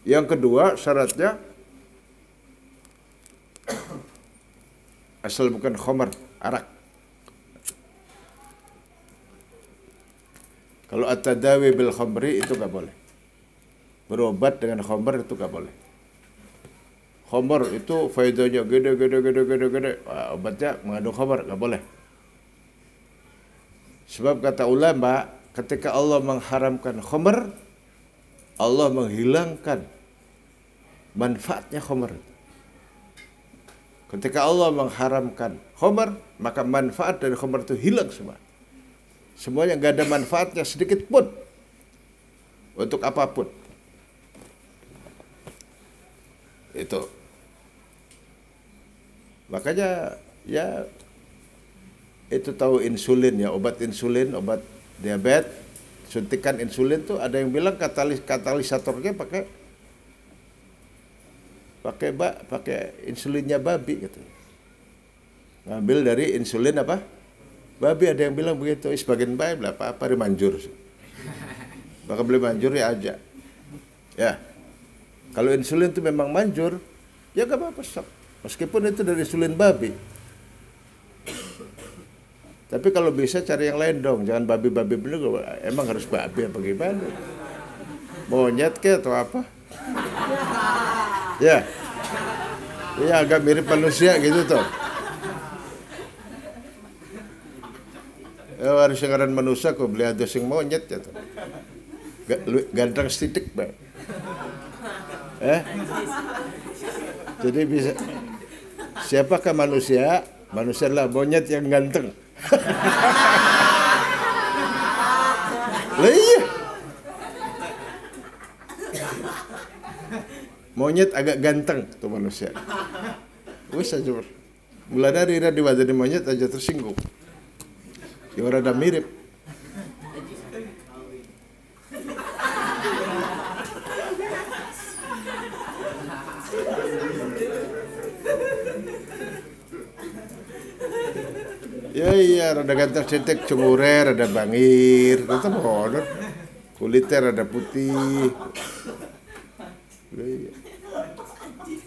Speaker 1: Yang kedua syaratnya asal bukan khamar, arak. Kalau at-tadawi bil khamri itu nggak boleh. Berobat dengan khamar itu nggak boleh. Khamar itu faedahnya gede. Wah, obatnya mengandung khamar, nggak boleh. Sebab kata ulama, ketika Allah mengharamkan khamar, Allah menghilangkan manfaatnya khamar. Ketika Allah mengharamkan khamar, maka manfaat dari khamar itu hilang semua. Semuanya nggak ada manfaatnya sedikit pun untuk apapun. Itu. Makanya ya itu tahu insulin ya, obat insulin, obat diabetes, suntikan insulin tuh ada yang bilang katalisatornya pakai insulinnya babi gitu. Ngambil dari insulin apa? Babi, ada yang bilang begitu. Sebagian baik lah apa manjur. Maka beli manjur ya aja. Ya. Kalau insulin itu memang manjur, ya gak apa-apa stop. Meskipun itu dari insulin babi. Tapi kalau bisa cari yang lain dong, jangan babi-babi bener. Emang harus babi apa gimana? Monyet ke atau apa? Ya. Ya agak mirip manusia gitu tuh. Ya, harus ngaran manusia kok beli ada sing monyet ya tuh. Ganteng setitik bae. Jadi bisa siapakah manusia? Manusia adalah monyet yang ganteng. Lah iya. Monyet agak ganteng tuh manusia. Wis aja. Mulai dari jadi monyet aja tersinggung. Ya rada mirip. Ya iya, rada ganteng cetek, cungure, rada bangir, itu bodoh. Kulitnya rada putih. Ya iya.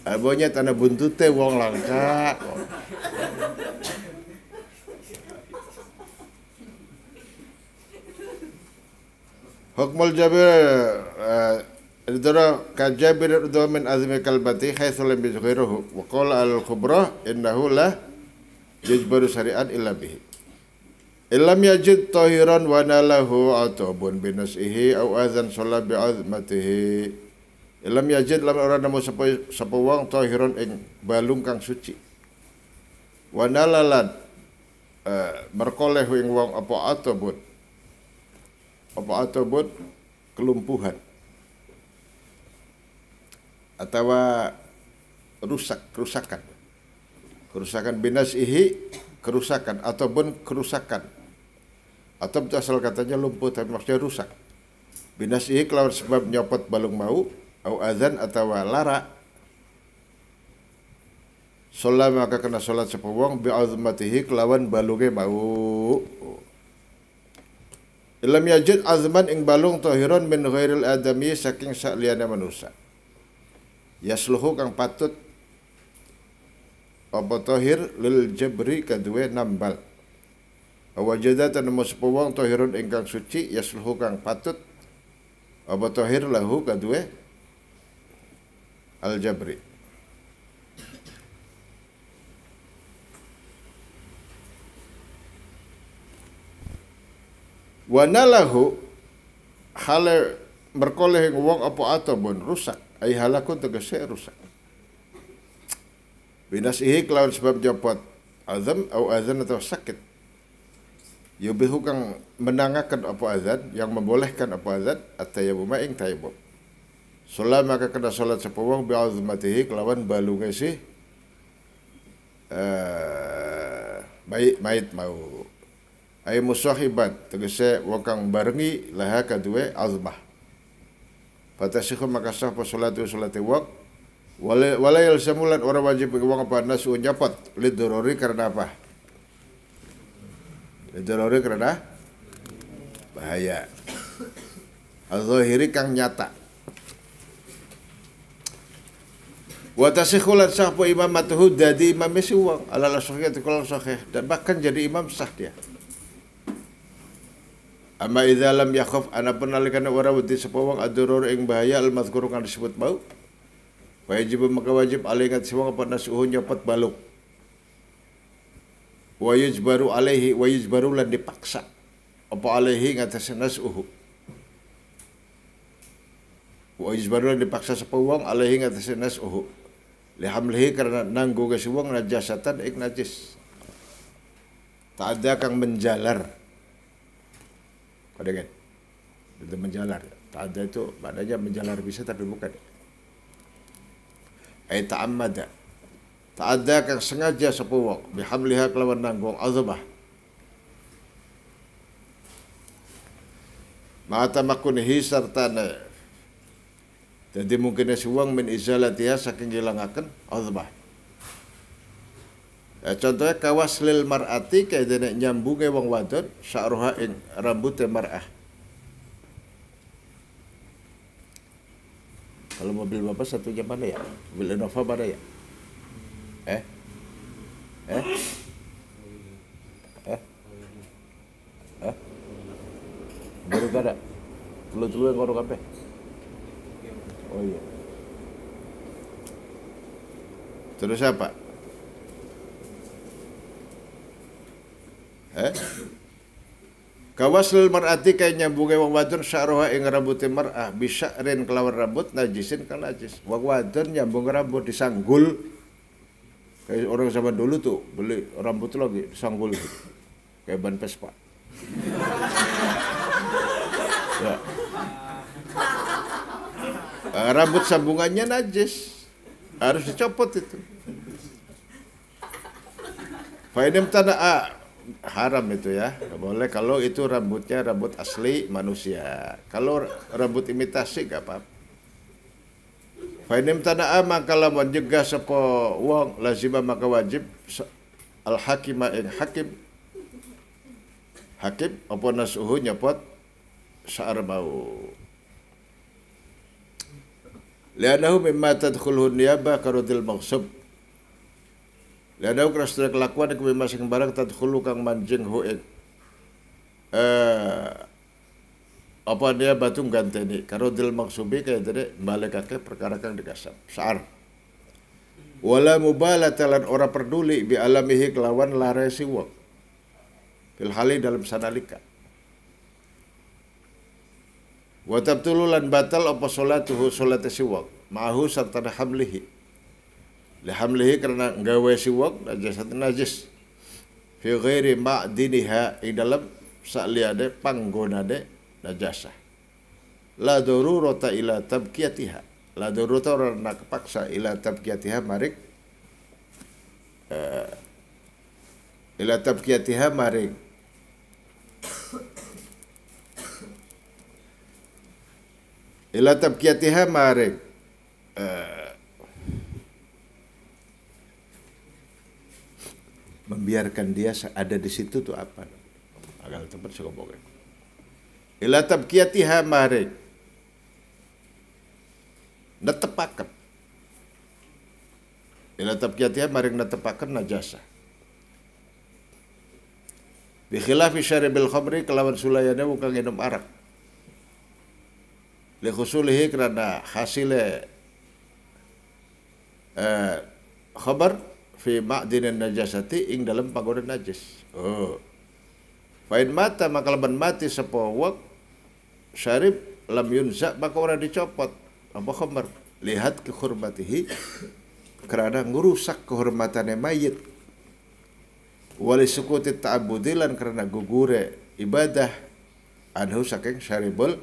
Speaker 1: Abonya tanah buntutnya wong langka. Hukmul jabir idara kajabir udwa min azmi kalbati haitsu lam yuzhiruhu wa qala al-khubra innahu la yujbaru syari'an illa bihi. Illam yajid tahiran wa nalahu atubun binasihi au adzan shalla bi azmatihi. Illam yajid lam ora nemu sapa wong tahiran ing balung kang suci. Wa nalalan berkoleh ing wong apa atubun kelumpuhan atau kerusakan binasihi, kerusakan ataupun kerusakan. Atau itu asal katanya lumpuh tapi maksudnya rusak. Binasihi kelawan sebab nyopot balung mau au azan atau lara. Sholat maka kena sholat sapa wong bi azmatihi kelawan balunge mau. Ilam yajid azman ing balung tahiron min ghairil adami saking sakliyane manusia. Yasluhu kang patut apa tahir lil jabri kadue nambal. Awajada tanemu sapa wong tahirun ingkang suci yasluhu kang patut apa tahir lahu kadue al jabri. Wanalahu hale berkoleh wong apa atobun rusak ay halakun tegese rusak. Binasihi kelawan sebab jopot azam au azan atau sakit. Yubihu kang menangakan apa azan yang membolehkan apa azan at-tayammum ing tayammum. Salat maka kena salat sapa wong bi azmatihi kelawan balunge si baik mait mau ay musahibat tegese wong kang barengi laha kadue azmah fatasikhu maka sah salatu salate wong wala yalsamulan ora wajib wong apa nasu nyapat lidururi karena apa lidururi karena bahaya al-zahiri kang nyata wa tasikhulan sah po imamatuhu dadi imam si wong ala sahih kalau sahih dan bahkan jadi imam sah dia. Amma idza lam yakhaf ana penalikana ora wedi sapa wong ad-durur ing bahaya al-mazkur kang disebut mau wajib maka wajib alih ngat wong apa nasuhu nyopot baluk wa yujbaru alaihi wa yujbaru lan dipaksa apa alaihi ngatas nasuhu wa yujbaru lan dipaksa sapa wong alaihi ngatas nasuhu lihamlihi karena nanggo ke wong najasatan ing najis tak ada kang menjalar. Pada kan, itu menjalar. Tak ada itu, maknanya menjalar bisa tapi bukan. Ay ta'ammada. Tak ada kang sengaja sapa wong bihamliha kelawan nanggung azabah. Ma'ata makunihi sartana. Jadi mungkin si wong min izalatiha saking ngilangaken azabah. Contohnya kawaslil mar'ati kaya dene nyambunge wong wadon sya'ruha ing rambute mar'ah. Kalau mobil Bapak satunya mana ya? Mobil Innova mana ya? Baru ada. Telu-telu yang ngorok apa? Oh iya. Terus apa? Kawaslul mar'ati kaya nyambunge wong wadon sya'ruha ing rambuté mar'ah bisya'rin kelawan rambut najisin kan najis. Wong wadon nyambung rambut disanggul. Kayak orang zaman dulu tuh beli rambut tuh lagi disanggul gitu. Kayak ban Vespa. Ya. Rambut sambungannya najis. Harus dicopot itu. Fa'inem tana'a haram itu ya, nggak boleh kalau itu rambutnya rambut asli manusia. Kalau rambut imitasi nggak apa-apa. Fainim tana'a maka lamun nyegah sapa wong lazima maka wajib al hakima ing hakim apa nasuhu nyopot sa'ar bau. Lianahu mimma tadkhuluhu niyabah karudil maghsub. Lianahu kerasnya kelakuan yang masing barang tadkhulu kang manjing hu'id apa dia batu ganteni karudil maghsubi kaya tadi balikake perkara kang dikasap sa'ar. Wala mubalata lan ora peduli bi alamihi kelawan laresi wong fil hali dalam sanalika. Wa tabtulu lan batal apa salatuhu salate si wong ma'ahu sarta hamlihi lihamlihi karena nggawe si wong najasat najis fi ghairi ma'diniha ing dalam sakliyane panggonane najasah. La darurata ila tabqiyatiha. La darurata ora nak paksa ila tabqiyatiha maring ila tabqiyatiha maring ila tabqiyatiha maring membiarkan dia ada di situ tuh apa? Agak tempat sekobok. Ila tabqiyatiha maring netepaken. Ila tabqiyatiha maring netepaken najasah. Bi khilafi syaribil khamri kelawan sulayane wong kang minum arak. Li khusulihi karena hasile khabar fi ma'dinin najasati ing dalam panggonan najis. Oh. Fa'in mata maka laban mati sapa wong syarib lam yunza maka ora dicopot apa khamar lihat kehormatihi karena ngurusak kehormatane mayit. Wali sukuti ta'abudilan karena gugure ibadah anhu saking syaribul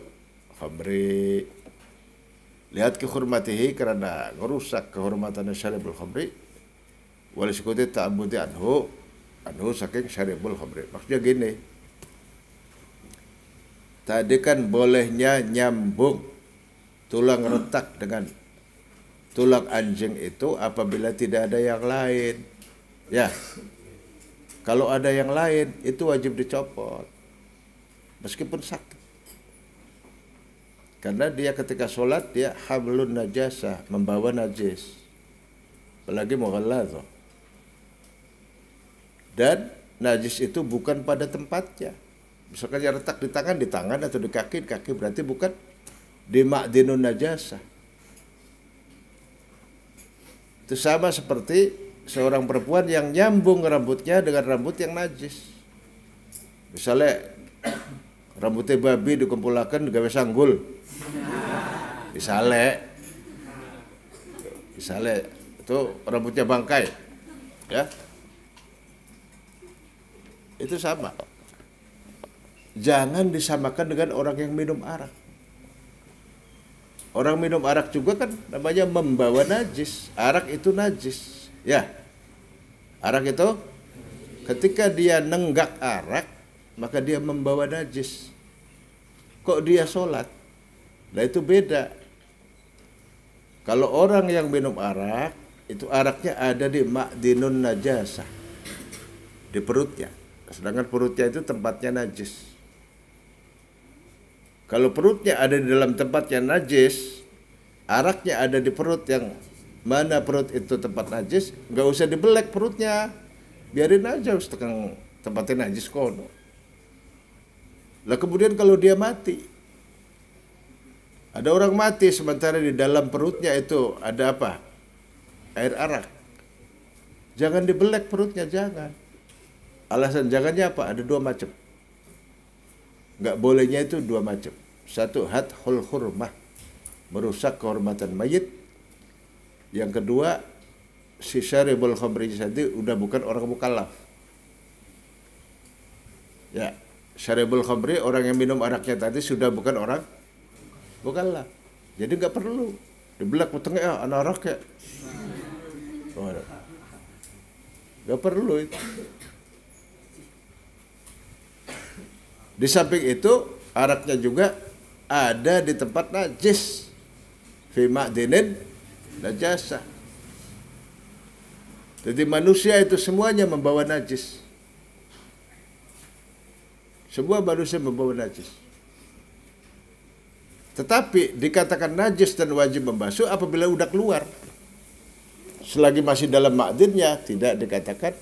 Speaker 1: khamri. Lihat kehormatihi karena ngurusak kehormatane syaribul khamri. wal sukuti ta'abbudi anhu saking syaribul khamri. Maksudnya gini, tadi kan bolehnya nyambung tulang retak dengan tulang anjing itu apabila tidak ada yang lain. Ya, kalau ada yang lain itu wajib dicopot meskipun sakit. Karena dia ketika sholat dia hablun najasah, membawa najis. Apalagi mughalladhah. Dan najis itu bukan pada tempatnya. Misalkan dia retak di tangan atau di kaki berarti bukan di ma'dinun najasah. Itu sama seperti seorang perempuan yang nyambung rambutnya dengan rambut yang najis. Misalnya rambutnya babi dikumpulkan gawe sanggul. Misalnya itu rambutnya bangkai. Ya. Itu sama. Jangan disamakan dengan orang yang minum arak. Orang minum arak juga kan namanya membawa najis. Arak itu najis. Ya. Arak itu ketika dia nenggak arak, maka dia membawa najis. Kok dia sholat? Nah itu beda. Kalau orang yang minum arak, itu araknya ada di ma'dinun najasah. Di perutnya. Sedangkan perutnya itu tempatnya najis. Kalau perutnya ada di dalam tempatnya najis, araknya ada di perut yang mana perut itu tempat najis, nggak usah dibelek perutnya. Biarin aja setengah tempatnya najis kono. Lah kemudian kalau dia mati, ada orang mati sementara di dalam perutnya itu ada apa? Air arak. Jangan dibelek perutnya, jangan. Alasan jangannya apa? Ada dua macam. Nggak bolehnya itu dua macam. Satu, hadhul hurmah, merusak kehormatan mayit. Yang kedua, si syaribul khamri tadi udah bukan orang mukallaf. Ya, syaribul khamri, orang yang minum araknya tadi sudah bukan orang mukallaf. Jadi nggak perlu dibelak petengnya anak arak ya. Oh, nggak perlu itu. Di samping itu araknya juga ada di tempat najis, fi ma'dinin najasah. Jadi manusia itu semuanya membawa najis. Semua manusia membawa najis. Tetapi dikatakan najis dan wajib membasuh apabila udah keluar. Selagi masih dalam ma'dinnya tidak dikatakan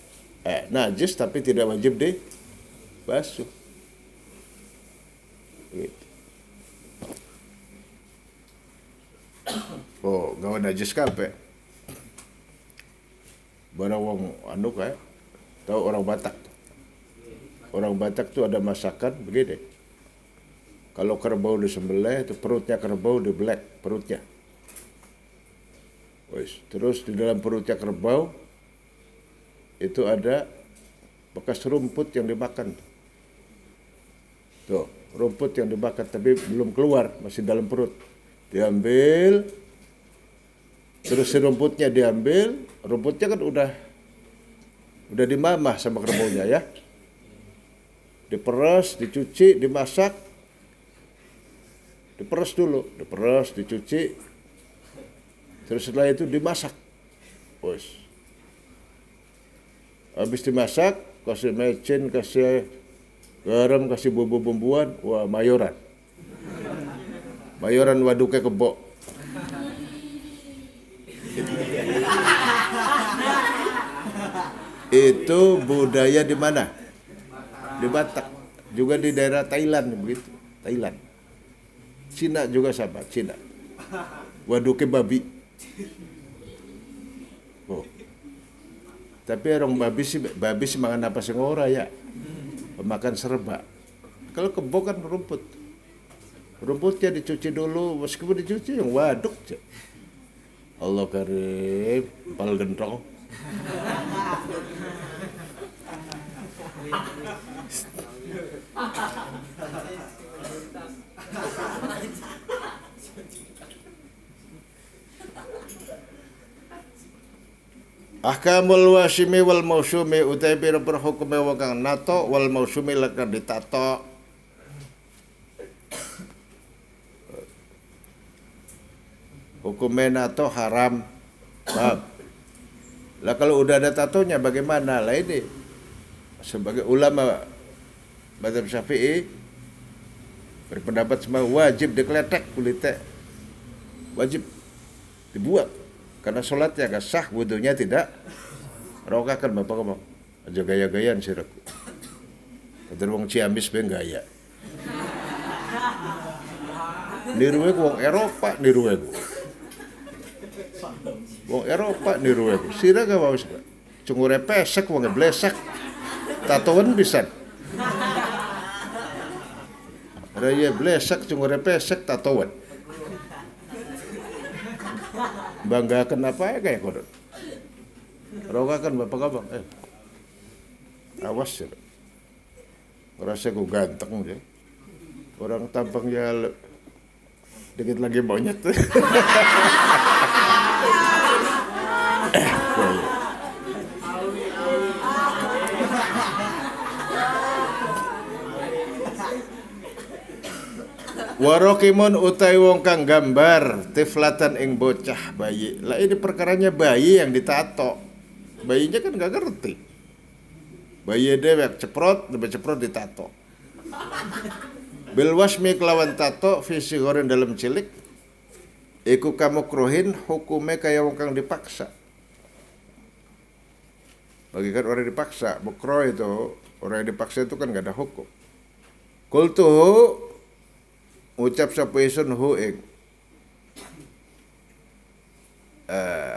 Speaker 1: najis tapi tidak wajib dibasuh. Gitu. Oh, gawa najis kape. Barang wong anu kayak tahu orang Batak. Orang Batak tuh ada masakan begini. Kalau kerbau disembelih itu perutnya kerbau dibelek perutnya. Terus di dalam perutnya kerbau itu ada bekas rumput yang dimakan. Tuh, rumput yang dimakan tapi belum keluar, masih dalam perut. Diambil, terus si rumputnya diambil, rumputnya kan udah dimamah sama kerbaunya ya. Diperes, dicuci, dimasak. Diperes dulu, dicuci. Terus setelah itu dimasak. Habis dimasak, kasih mecin, kasih garam, kasih bumbu-bumbuan, wah mayoran. Mayoran waduknya kebo. Itu budaya di mana? Di Batak. Juga di daerah Thailand begitu. Thailand. Cina juga sama, Cina. Waduknya babi. Oh. Tapi orang babi sih makan apa sih ngora ya? Pemakan serba. Kalau kebo kan rumput. Rumputnya dicuci dulu, meskipun dicuci yang waduk. Allah karim, pal gentong. Ahkamul wasimi wal mausumi utai pira-pira hukume wong kang nato wal mausumi lakan ditato. Hukumnya nato haram. Paham? Lah kalau udah ada tatonya bagaimana? Lah ini sebagai ulama mazhab Syafi'i berpendapat semua wajib dikletek kulitnya. Wajib dibuat karena sholatnya gak sah, wudunya tidak. Rokakan bapak ngomong aja gaya-gayaan sih aku. Kader wong Ciamis ben gaya. Niruwe wong Eropa niruwe. Wong Eropa niruwe. Sira gak wae. Cungure pesek wong blesak. Tatoan pisan. Raya blesak cungure pesek tatoan. Banggakan apa ya kayak kodon. Rokakan bapak abang. Awas ya. Ngerasa gue ganteng ya. Orang tampangnya dikit lagi monyet. Warokimun utai wong kang gambar tiflatan ing bocah bayi. Lah ini perkaranya bayi yang ditato. Bayinya kan gak ngerti. Bayi dewek ceprot, lebih ceprot ditato. Bil wasmi kelawan tato visi goren dalam cilik. Iku kamu krohin hukumnya kayak wong kang dipaksa. Bagikan orang dipaksa, mukroh itu orang yang dipaksa itu kan gak ada hukum. Kultuhu ucap sapa isun hu ing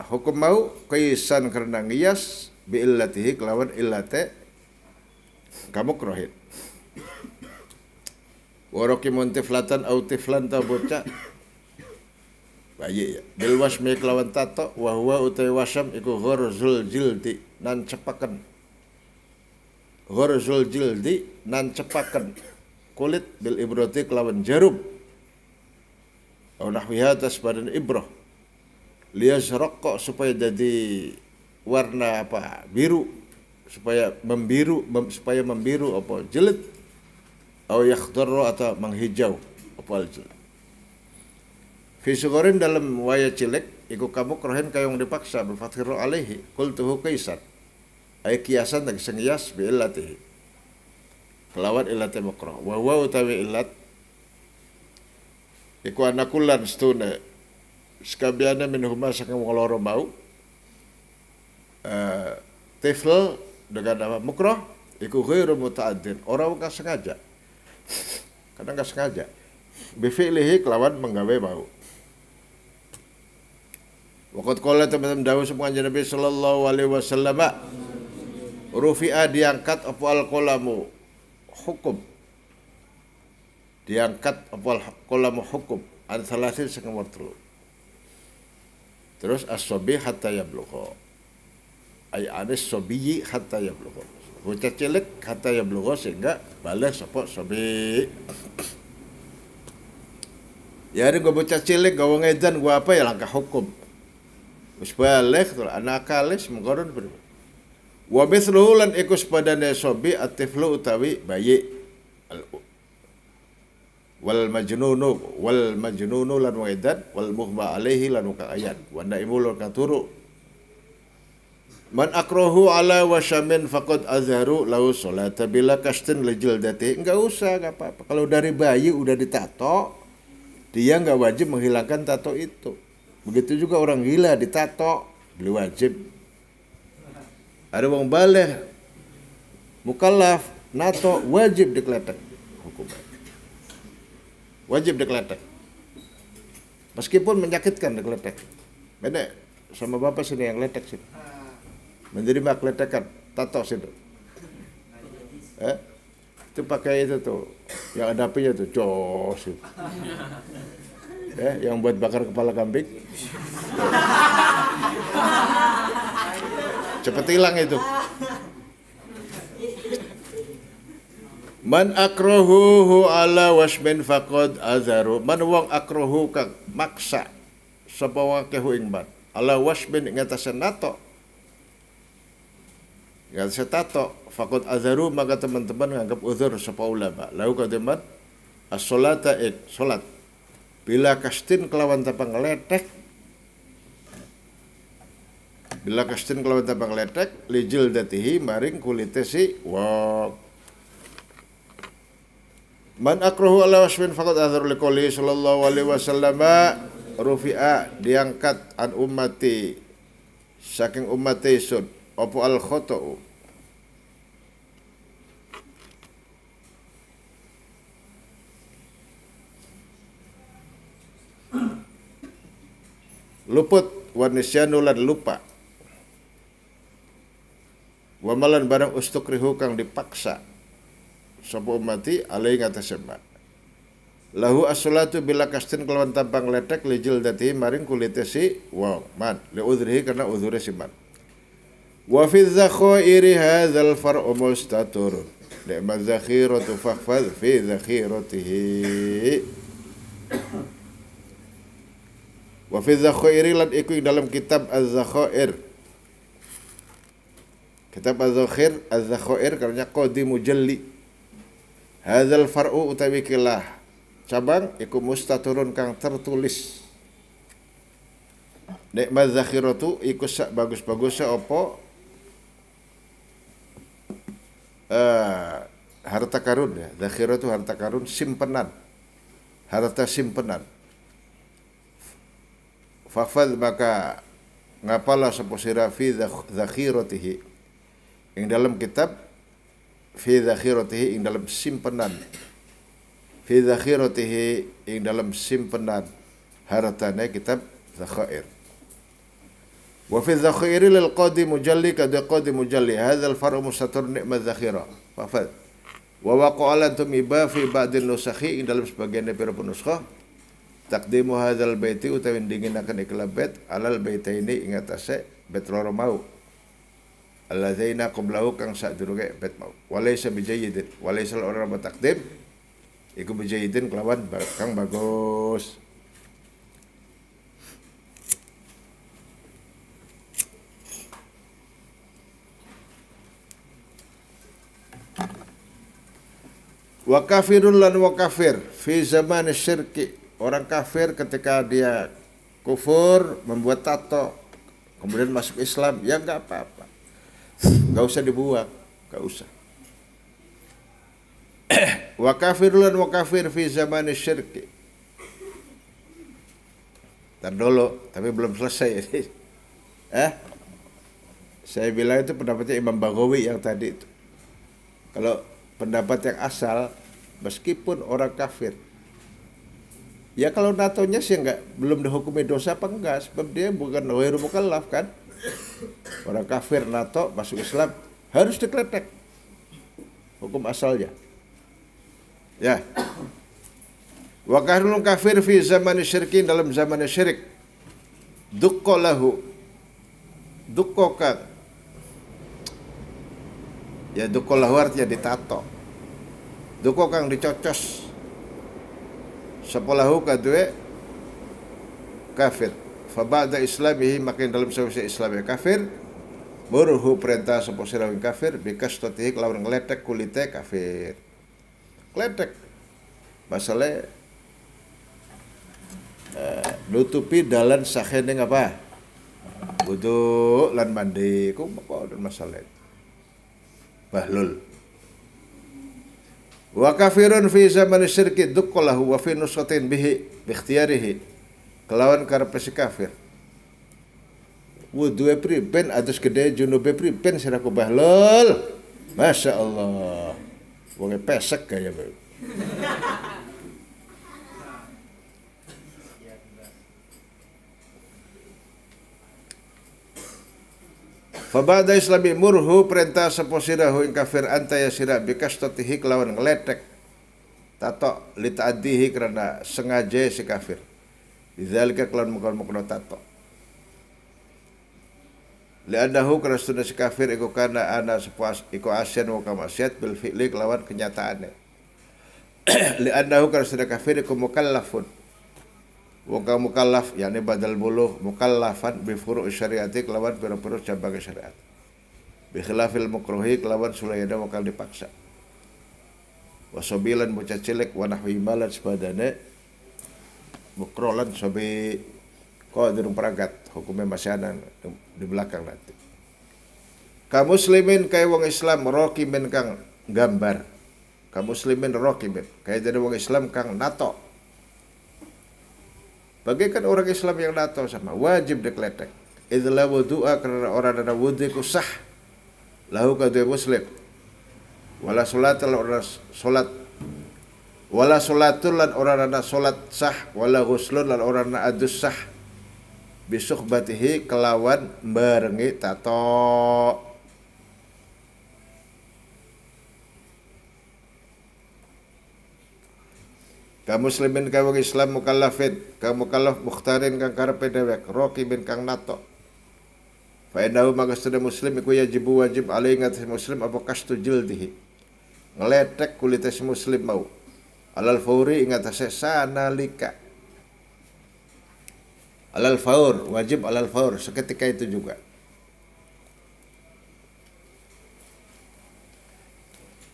Speaker 1: hukum mau kaisan karena ngiyas bi illatihi kelawan illate kamu krohin waroki muntiflatan au tiflan ta bocah bayi ya bil wasmi kelawan tato wa huwa utai wasam iku gharzul jildi nan cepaken gharzul jildi nan cepaken kulit bil ibrati kelawan jarum atau nahwiha atas badan ibrah liyazraq kok supaya jadi warna apa biru supaya membiru apa jilid atau yakhdar atau menghijau apa jilid fi sugorin dalam waya cilik iku kamu krohen kayong dipaksa bil fathir alaihi qultuhu kaisan ay kiasan tak sengias bi illatihi kelawan illati makruh wa huwa utawi illat iku anakulan stune sekabiana minhuma saking wong loro mau tifl dengan nama mukroh iku ghairu muta'addin orang gak sengaja kadang gak sengaja bifi'lihi kelawan menggawe mau waqad qala teman-teman dawuh semuanya Nabi sallallahu alaihi wasallam rufi'a diangkat apa al-qalamu hukum diangkat apa qalamu hukum an salasin sing nomor 3 terus as-sabi hatta yablugha ay anis sabiyi hatta yablugha bocah cilik hatta yablugha sehingga balik sapa sabi ya ada gua bocah cilik gua ngedan gua apa ya langkah hukum wis balik terus anak kalis mengkoron wa mithluhu lan iku padane sabi atiflu utawi bayi wal majnunu lan waidan wal mughma alaihi lan ka ayat wa naimul katuru man akrahu ala wasyamin faqad azharu lahu salata bila kastin lijildati enggak usah enggak apa-apa kalau dari bayi udah ditato dia enggak wajib menghilangkan tato itu begitu juga orang gila ditato beli wajib ada wong baligh mukallaf nato wajib dikletek hukumnya wajib dikletek meskipun menyakitkan dikletek beda sama bapak sini yang letek sini menerima kletekan tato sini itu pakai itu tuh yang ada apinya tuh jos yang buat bakar kepala kambing cepet hilang itu. Man akrahuhu ala wasmin faqad azaru. Man wong akrahu kang maksa sapa wong kehu ing man ala wasmin ing atase nato Ya saya tato fakut azharu maka teman-teman menganggap uzur sapa ulama. Lalu kademat as-salata salat bila kastin kelawan tapang letek lijil datihi maring kulite si wong. Man akrahu ala wasfin faqad azharu liqouli sallallahu alaihi wasallam rufi'a diangkat an ummati saking umat sun apa al khata'u luput wa nisyanu lan lupa wa malan barang ustukrihu kang dipaksa sapa ummati alai ngatasé lahu as-salatu bila kastin kelawan tampang letek lijil dati maring kulite si wong man li udhrihi karena udhure si man wa fi dzakhairi hadzal far'u mustaturun ni'ma dzakhiratu fakhfadh fi dzakhiratihi wa fi dzakhairi lan iku dalam kitab az-zakhair az-zakhair karena qadi mujalli hadzal far'u utawi kilah cabang iku mustaturun kang tertulis nikmat zakhiratu iku sak bagus-bagusnya apa harta karun ya. Zakhiratu harta karun, simpenan, harta simpenan. Fafad maka ngapala sapa sira fi zakhiratihi ing dalam kitab fi zakhiratihi ing dalam simpenan fi zakhiratihi ing dalam simpenan hartane kitab zakhair wa fi zakhairi lil qadi mujalli kada qadi mujalli hadzal far'u mustatur nikmat zakhira fafad wa waqa'ala tumiba fi ba'din nusakhi ing dalam sebagian dari penuskah taqdimu hadzal baiti utawi dinginaken iklan bait alal baitaini ing atase bait loro mau alladzina qablahu kang sadurunge bait mau walaysa bijayyidin walaysa ora taqdim iku bijahidin kelawan kang bagus. Wa kafirun lan wa kafir fi zaman syirki, orang kafir ketika dia kufur membuat tato kemudian masuk Islam ya enggak apa-apa, enggak usah dibuang, enggak usah. Wa kafirun wa kafir fi zaman syirki. Ntar dulu, tapi belum selesai. Saya bilang itu pendapatnya Imam Baghawi yang tadi itu. Kalau pendapat yang asal, meskipun orang kafir, ya kalau natonya sih belum dihukumi dosa apa enggak, sebab dia bukan ghairu mukallaf kan. Orang kafir nato masuk Islam harus dikletek. Hukum asalnya. Ya. Wa kahrul kafir fi zaman syirki dalam zaman syirik. Dukkolahu. Dukkokan. Ya dukkolahu artinya ditato. Dukkokang dicocos. Sepolahu kadue kafir. Fa ba'da islamihi makin dalam sawise Islamnya kafir. Muruhu perintah sapa sira kafir bikastatihi lawan ngletek kulite kafir. Kletek masalah nutupi dalan sakene apa wudu lan mandi ku apa masalah bahlul wa kafirun fi zaman syirki duqqalahu wa fi nusatin bihi bi ikhtiyarihi kelawan karepe si kafir wudu priben atus gede junube priben siraku bahlul masya Allah wong pesek kaya bae. Fabada islami murhu perintah sapa sirahu ing kafir anta ya sira bikastatihi kelawan ngletek tato litaadihi karena sengaja si kafir. Bidzalika kelawan mukon tato. Li'annahu karena sudah si kafir iku kana ana sepuas iku asyan wa kamasyat bil fi'li kelawan kenyataannya. Li'annahu karena sudah kafir iku mukallafun. Wong kang mukallaf yakni badal buluh mukallafan bi furu' syariati kelawan pira-pira cabang syariat. bi khilafil makruhi kelawan sulayana wakal dipaksa. Wasobilan bocah cilik wa nahwi malan sepadane mukrolan sobi qadirun peragat hukumnya masih ada di belakang nanti. Ka muslimin kaya wong Islam raqimin kang gambar. Ka muslimin raqimin kaya jadi wong Islam kang nato. Bagaikan orang Islam yang nato sama wajib dekletek. Idza wudu'a karena orang ada wudu ku sah. Lahu ka muslim. Wala salatul orang salat. Wala salatul lan orang ada salat sah. Wala ghuslun lan orang ada adus sah. Bisukhbatihi kelawan barengi tato. Ka muslimin ka wong Islam mukallafin ka mukallaf mukhtarin kang karepe dewek raqibin kang nato fa innahu magastuna muslim iku wajib alai ngatas muslim apa kastu jildihi ngeletek kulit si muslim mau alal fauri ingatase sanalika alal faur wajib alal faur seketika itu juga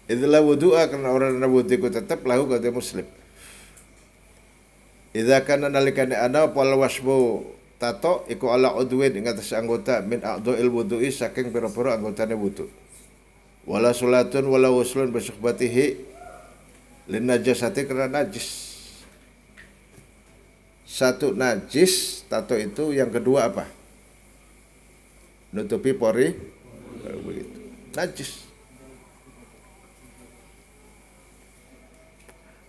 Speaker 1: idza wudu'a karena orang wudu ku tetap lahu kata muslim. Idza kana nalikane ana pal wasbu tato iku ala udwin ing atas anggota min a'dha'il wudu'i saking pira-pira anggotane wudu. Wala salatun wala wuslun bi suhbatihi lin najasati karena najis. Satu najis tato itu, yang kedua apa? Nutupi pori begitu. Najis.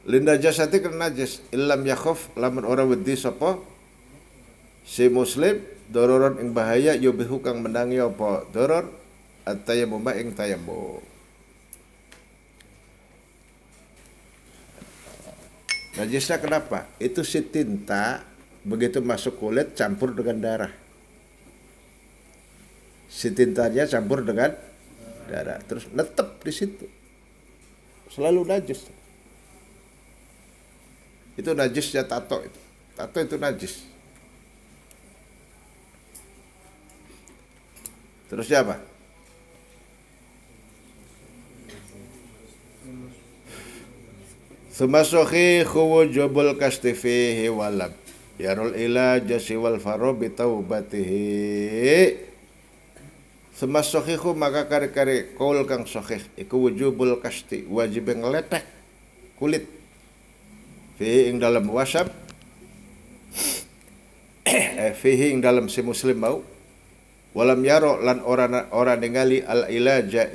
Speaker 1: Linda jasati kena najis illam yakhuf lamun ora wedi sapa si muslim dororon ing bahaya yubihu kang menangi apa doror at-tayammum ing tayammum. Najisnya kenapa? Itu si tinta begitu masuk kulit campur dengan darah. Si tintanya campur dengan darah terus netep di situ. Selalu najis. Itu najisnya tato itu. Tato itu najis. Terusnya apa? Sumasohi wujubul kastifihi walam yarul ila jasi wal faro bitaubatihi. Sumasohihu maka kari-kari kaul kang sohih iku wujubul kasti wajib ngeletek kulit fihi ing dalam wasab fihi ing dalam si muslim mau walam yaro lan ora ningali al ilaja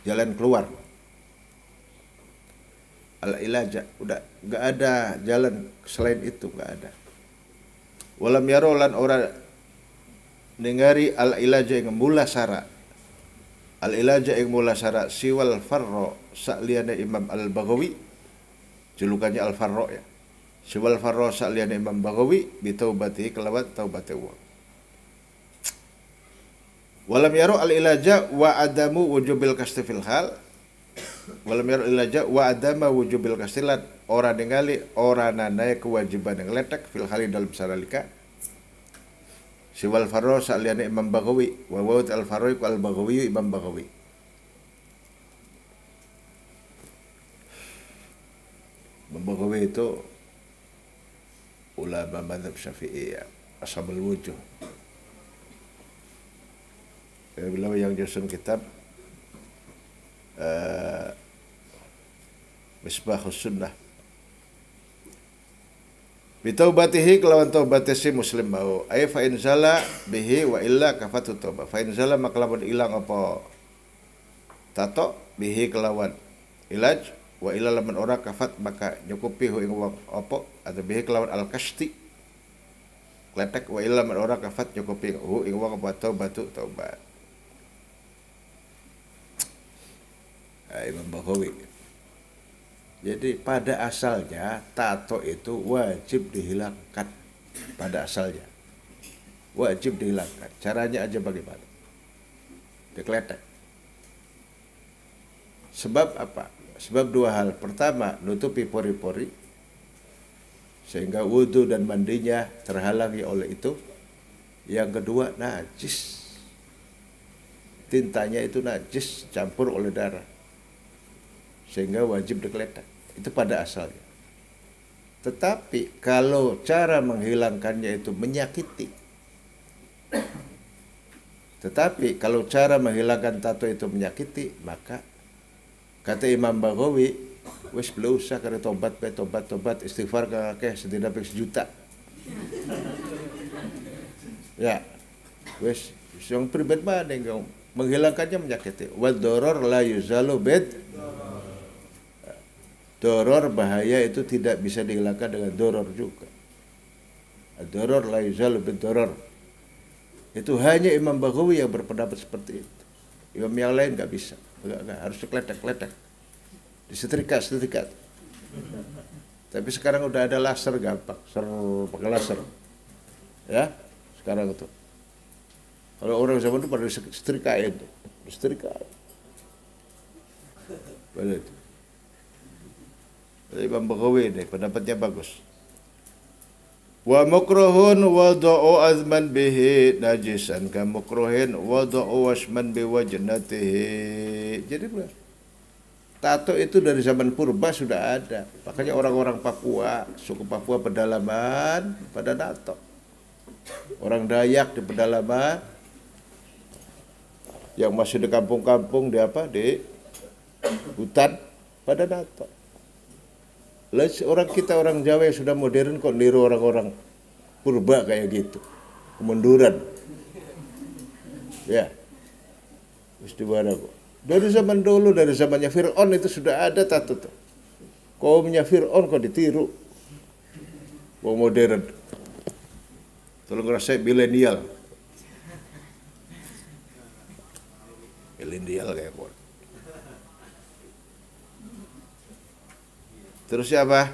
Speaker 1: jalan keluar al ilaja udah enggak ada jalan selain itu, enggak ada. Walam yaro lan ora ningari al ilaja ing mulasara al ilaja ing mulasara siwal farro sakliyane Imam Al-Baghawi julukannya Al-Farro ya. Siwal farro sakliyane Imam Baghawi bitaubati kelawan taubate wa. Walam yaro al ilaja wa adamu wujubil kasti fil hal. Walam yaro al ilaja wa adama wujubil kasti lan ora ningali ora nanae kewajiban yang letak fil hal dalam saralika. Siwal farro sakliyane Imam Baghawi wa wawt al-farro iku al-Baghawi Imam Baghawi. Imam Baghawi itu ulama mazhab Syafi'i ya, ashabul wujuh. Beliau yang nyusun kitab Misbahus Sunnah. Bitaubatihi kelawan taubati si muslim mau ay fa in zala bihi wa illa kafatu taubah. Fa in zala maka lamun ilang apa tato bihi kelawan ilaj wa illa lamun ora kafat maka nyukupi hu ing wong apa atau bihi kelawan al kasti kletek wa illa lamun ora kafat nyukupi hu ing wong apa taubatu taubat. Imam Baghawi. Jadi pada asalnya tato itu wajib dihilangkan. Pada asalnya wajib dihilangkan. Caranya aja bagaimana? Dikletek. Sebab apa? Sebab dua hal. Pertama, nutupi pori-pori sehingga wudhu dan mandinya terhalangi oleh itu. Yang kedua, najis. tintanya itu najis campur oleh darah sehingga wajib digeletak. Itu pada asalnya. Tetapi kalau cara menghilangkannya itu menyakiti, tetapi kalau cara menghilangkan tato itu menyakiti, maka kata Imam Baghawi, wis belum usah kada tobat istighfar kakek setidaknya sejuta. Ya, wis yang pribadi mana yang menghilangkannya menyakiti. Wad doror la yuzalu bid. Doror bahaya itu tidak bisa dihilangkan dengan doror juga. Doror la yuzalu bid doror. Itu hanya Imam Baghawi yang berpendapat seperti itu. Imam yang lain nggak bisa, nggak harus dikletek-kletek, disetrika. Tapi sekarang udah ada laser gampang, pakai laser, ya sekarang itu. Kalau orang zaman itu pada setrikain, pada itu. Jadi Imam Baghawi ini pendapatnya bagus. Wa mukruhun wada'u azman bihi najisan ka mukruhin wada'u wasman bi wajnatihi. Jadi tato itu dari zaman purba sudah ada. Makanya orang-orang Papua, suku Papua pedalaman pada tato. Orang Dayak di pedalaman yang masih di kampung-kampung di hutan pada tato. Orang kita orang Jawa yang sudah modern kok niru orang-orang purba kayak gitu, kemunduran. Ya, mesti mana kok. Dari zaman dulu, dari zamannya Fir'aun itu sudah ada tato tuh. Kaumnya Fir'aun kok ditiru. Wong modern. Tolong ngerasain milenial. Milenial kayak kok. Terus siapa?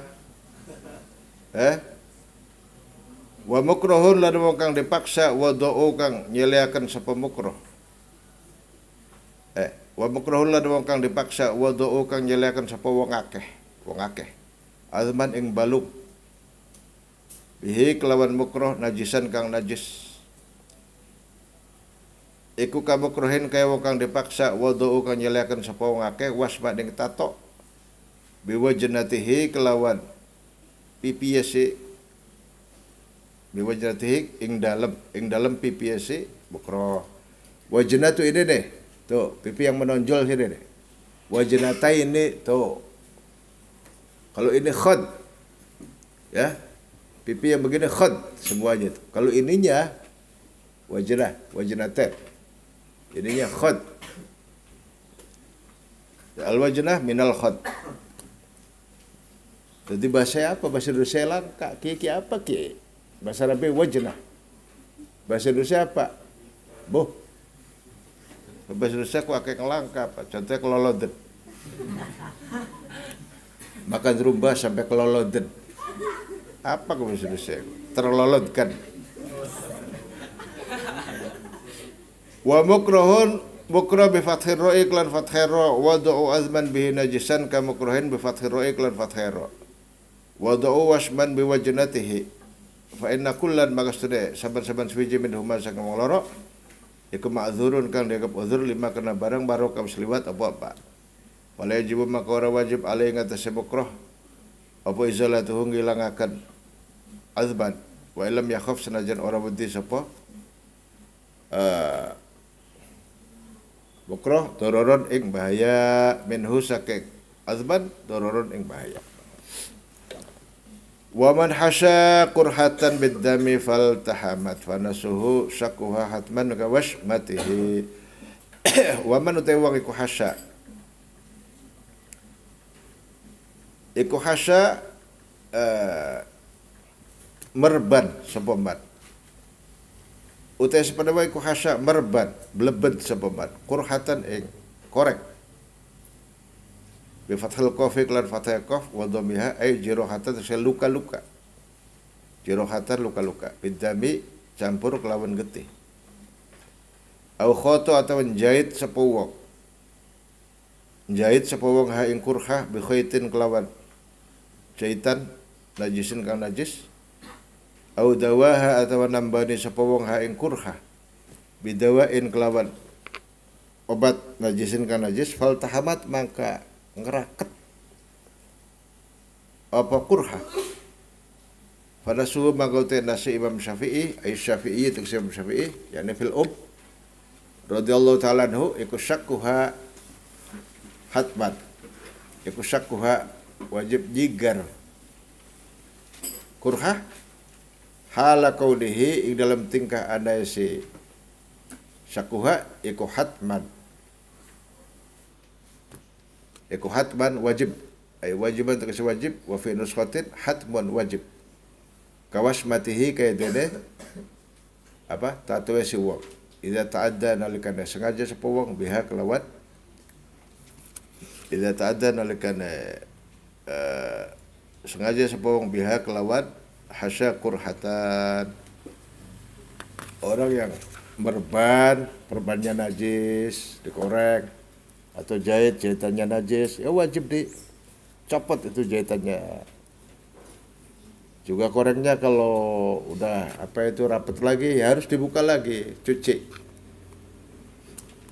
Speaker 1: Wa mukruhun lan wong kang dipaksa wa do'u kang nyeleaken sapa mukruh. Wa mukruhun lan wong kang dipaksa wa do'u kang nyeleaken sapa wong akeh. Azman ing balung. Bihi kelawan mukruh najisan kang najis. Iku ka mukruhin kaya wong kang dipaksa wa do'u kang nyeleaken sapa wong akeh wasma ing tato. Biwajnatihi kelawan PPSC biwajnatihi ing dalam PPSC bukro. Wajnatu ini deh tuh pipi yang menonjol sini deh. Wajnata ini tuh kalau ini khad ya pipi yang begini khad semuanya tuh. Kalau ininya wajnatan ininya khad. Al wajnah minal khad. Jadi bahasa apa? Bahasa Indonesia langka. Ki apa ki? Bahasa Arabi wajnah. Bahasa Indonesia apa? Bahasa Indonesia ku akeh langka apa? Contohnya keloloden. Makan rumba sampai keloloden. Apa ke bahasa Indonesia? Terlolodkan. Wa mukruhun mukruh bi fathir ra'i lan fathir ra wa du'u azman bihi najisan ka mukruhin bi fathir ra'i lan fathir ra. Wada'u wasman biwajnatihi fa inna kullan magastade saban-saban suwiji min huma sang wong loro iku ma'dzurun kang dianggap uzur lima kena barang barokah seliwat apa-apa. Wala yajibu maka ora wajib alai ngatasi mukroh apa izalatuhu ngilangaken azban wa ilam yakhaf senajan ora wedi sapa mukroh dororon ing bahaya minhu saking azban dororon ing bahaya. Wa man hasya qurhatan biddami faltahamat fanasuhu syakuha hatman ka wasmatihi. Wa man utai wong iku hasya merban sapa man. Utai sepeda wae iku hasya merban blebet sapa man. Qurhatan ing korek bi fathil qaf lan fathah qaf wa dhammiha ay jirahatan luka-luka. Jirahatan luka-luka bidami campur kelawan getih. Au khoto atau menjahit sapa wong. Jahit sapa wong ha ing kurhah bi khaitin kelawan jahitan najisin kang najis. Au dawaha atau nambani sapa wong ha ing kurhah bidawain kelawan obat najisin kan najis fal tahamat maka ngeraket apa kurha pada suhu maka nasi Imam Syafi'i ay Syafi'i itu Imam Syafi'i yakni fil radhiyallahu ta'ala anhu iku syakkuha hatman iku syakkuha wajib jigar kurha hala kaulihi ing dalam tingkah anda si syakkuha iku hatman wajib ay wajiban tegese wajib wa fi nuskhatin hatmun wajib kawasmatihi kaya dene apa tatuwe si wong idza ta'adda nalikana sengaja sapa wong biha kelawan idza ta'adda nalikana sengaja sapa wong biha kelawan hasya kurhatan orang yang perbannya najis dikorek atau jahitannya najis ya wajib dicopot itu jahitannya juga koreknya kalau udah rapat lagi ya harus dibuka lagi cuci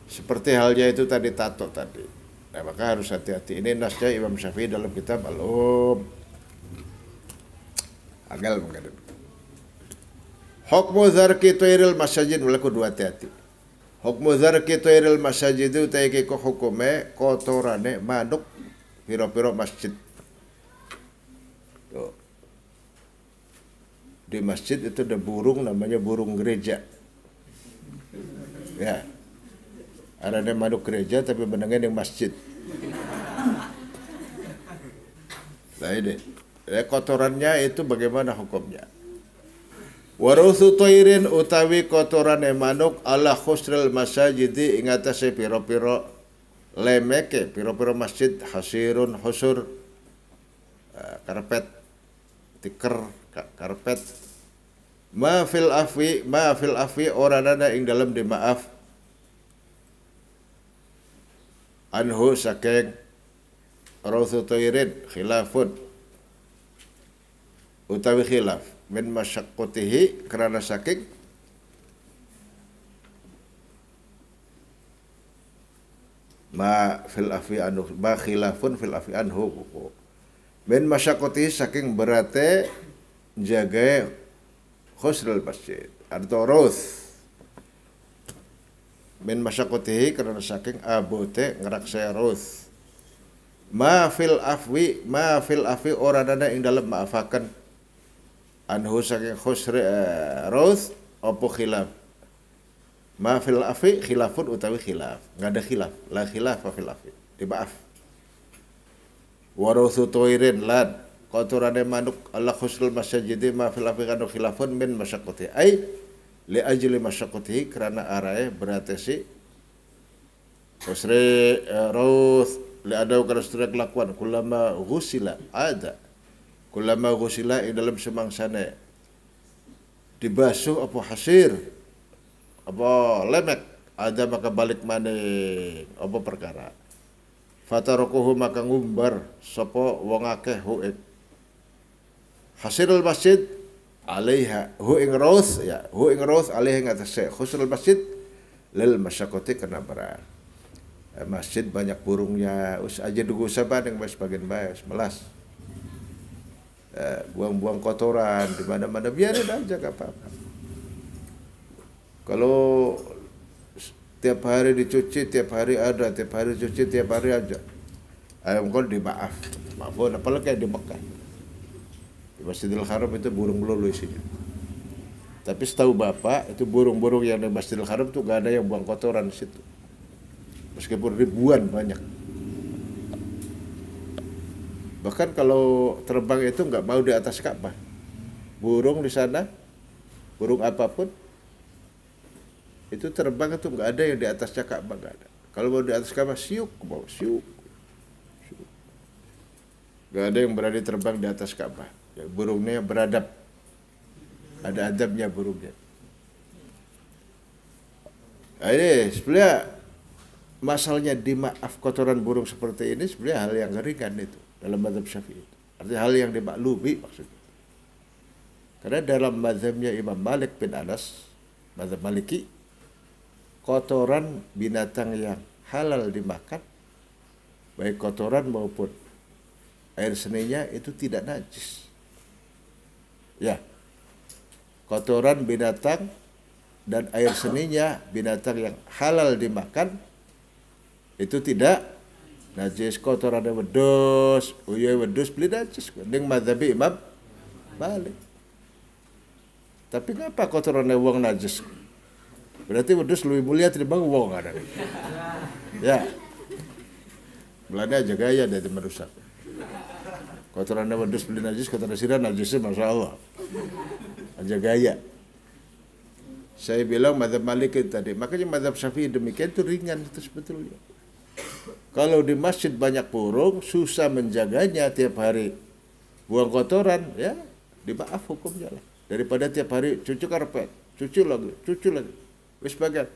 Speaker 1: seperti halnya itu tadi tato tadi nah maka harus hati-hati ini nasnya Imam Syafi'i dalam kitab Agal mungkin hukmu zarki toiril masajid berlaku dua hati-hati hukmu zarki toiril masajid itu taiki ko hukume kotorane manuk piro-piro masjid tuh. Di masjid itu ada burung namanya burung gereja ya ada manuk gereja tapi benangnya yang masjid nah ini kotorannya itu bagaimana hukumnya warusu toirin utawi kotoran manuk ala khusril masajidi ing atase piro-piro lemeke piro-piro masjid hasirun husur karpet tiker karpet ma fil afi orana ing dalam di maaf anhu saking rusu toirin khilafun utawi khilaf min masyaqqatihi karena saking ma fil afi anhu ma khilafun fil afi anhu min masyaqqatihi saking berate jaga khusrul masjid atau ruth min masyaqqatihi karena saking abote ngeraksaya ruth ma fil afi orana ing dalam maafakan anhu saking khusri ruth opo khilaf ma fil afi khilafun utawi khilaf nggak ada khilaf la khilaf fil afi dimaaf waruthu toirin lan kotorane manuk ala khusrul masjid ma fil afi kanu khilafun min masyaqqati ai li ajli masyaqqati karena arae berarti si khusri ruth li ada kana sedaya kelakuan kulama ghusila ada kulama ghusila ing dalam semangsane dibasuh apa hasir apa lemek ada maka balik maning apa perkara fatarukuhu maka ngumbar sapa wong akeh hu hasirul masjid alaiha hu ing raus alaiha ngatasé khusrul masjid lil masyaqqati kana berat masjid banyak burungnya us aja dugu sabadeng sebagian bae melas buang-buang kotoran di mana-mana biarin aja gak apa-apa. Kalau tiap hari dicuci, tiap hari ada, tiap hari cuci, tiap hari aja. Ayam kon dimaaf, maafun apalagi kayak di Mekah. Di Masjidil Haram itu burung melulu isinya. Tapi setahu Bapak itu burung-burung yang di Masjidil Haram itu gak ada yang buang kotoran di situ. Meskipun ribuan banyak. Bahkan kalau terbang itu nggak mau di atas Ka'bah. Burung di sana, burung apapun, itu terbang itu nggak ada yang di atasnya Ka'bah, nggak ada. Kalau mau di atas Ka'bah, siuk ke bawah, siuk. Nggak ada yang berani terbang di atas Ka'bah. Ya, burungnya beradab, ada adabnya burungnya. Nah, ini sebenarnya masalahnya dimaaf kotoran burung seperti ini sebenarnya hal yang ringan itu. Dalam mazhab Syafi'i itu. Artinya hal yang dimaklumi maksudnya. Karena dalam mazhabnya Imam Malik bin Anas, mazhab Maliki, kotoran binatang yang halal dimakan, baik kotoran maupun air seninya itu tidak najis. Ya, kotoran binatang dan air seninya binatang yang halal dimakan itu tidak najis. Kotorannya wedus, uyuh wedus beli najis. Ning mazhabi Imam Malik. Tapi ngapa kotorannya wong najis? Berarti wedus lebih mulia timbang wong ada. Ya. Belanda aja gaya dari merusak. Kotorannya wedus beli najis, kotoran sirah najisnya Masya Allah. Aja gaya. Saya bilang mazhab Malik itu tadi. Makanya mazhab Syafi'i demikian itu ringan itu sebetulnya. Kalau di masjid banyak burung, susah menjaganya tiap hari. Buang kotoran, ya dimaaf hukumnya lah. Daripada tiap hari cuci karpet, cuci lagi. Wis bagian.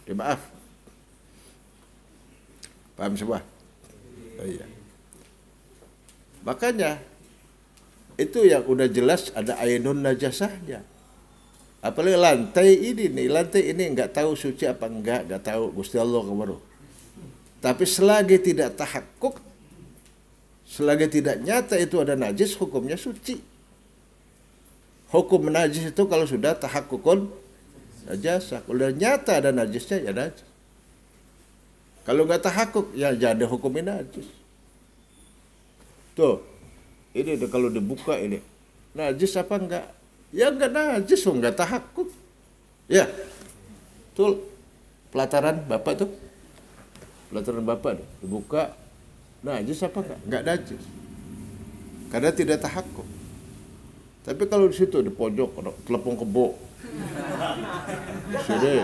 Speaker 1: Dimaaf. Paham semua? Oh, iya. Makanya itu yang udah jelas ada ainun najasahnya. Apalagi lantai ini nggak tahu suci apa enggak tahu Gusti Allah kebaru. Tapi selagi tidak tahakkuk, selagi tidak nyata itu ada najis, hukumnya suci. Hukum najis itu kalau sudah tahakkukun najasah, kalau udah nyata ada najisnya ya najis. Kalau nggak tahakkuk ya jadi hukumin najis. Tuh, ini kalau dibuka ini najis apa enggak? Ya enggak najis, enggak tahakkuk. Ya, tuh pelataran bapak tuh, dibuka najis apa enggak? Enggak najis, karena tidak tahakkuk. Tapi kalau di situ di pojok ada telepon kebo, di sini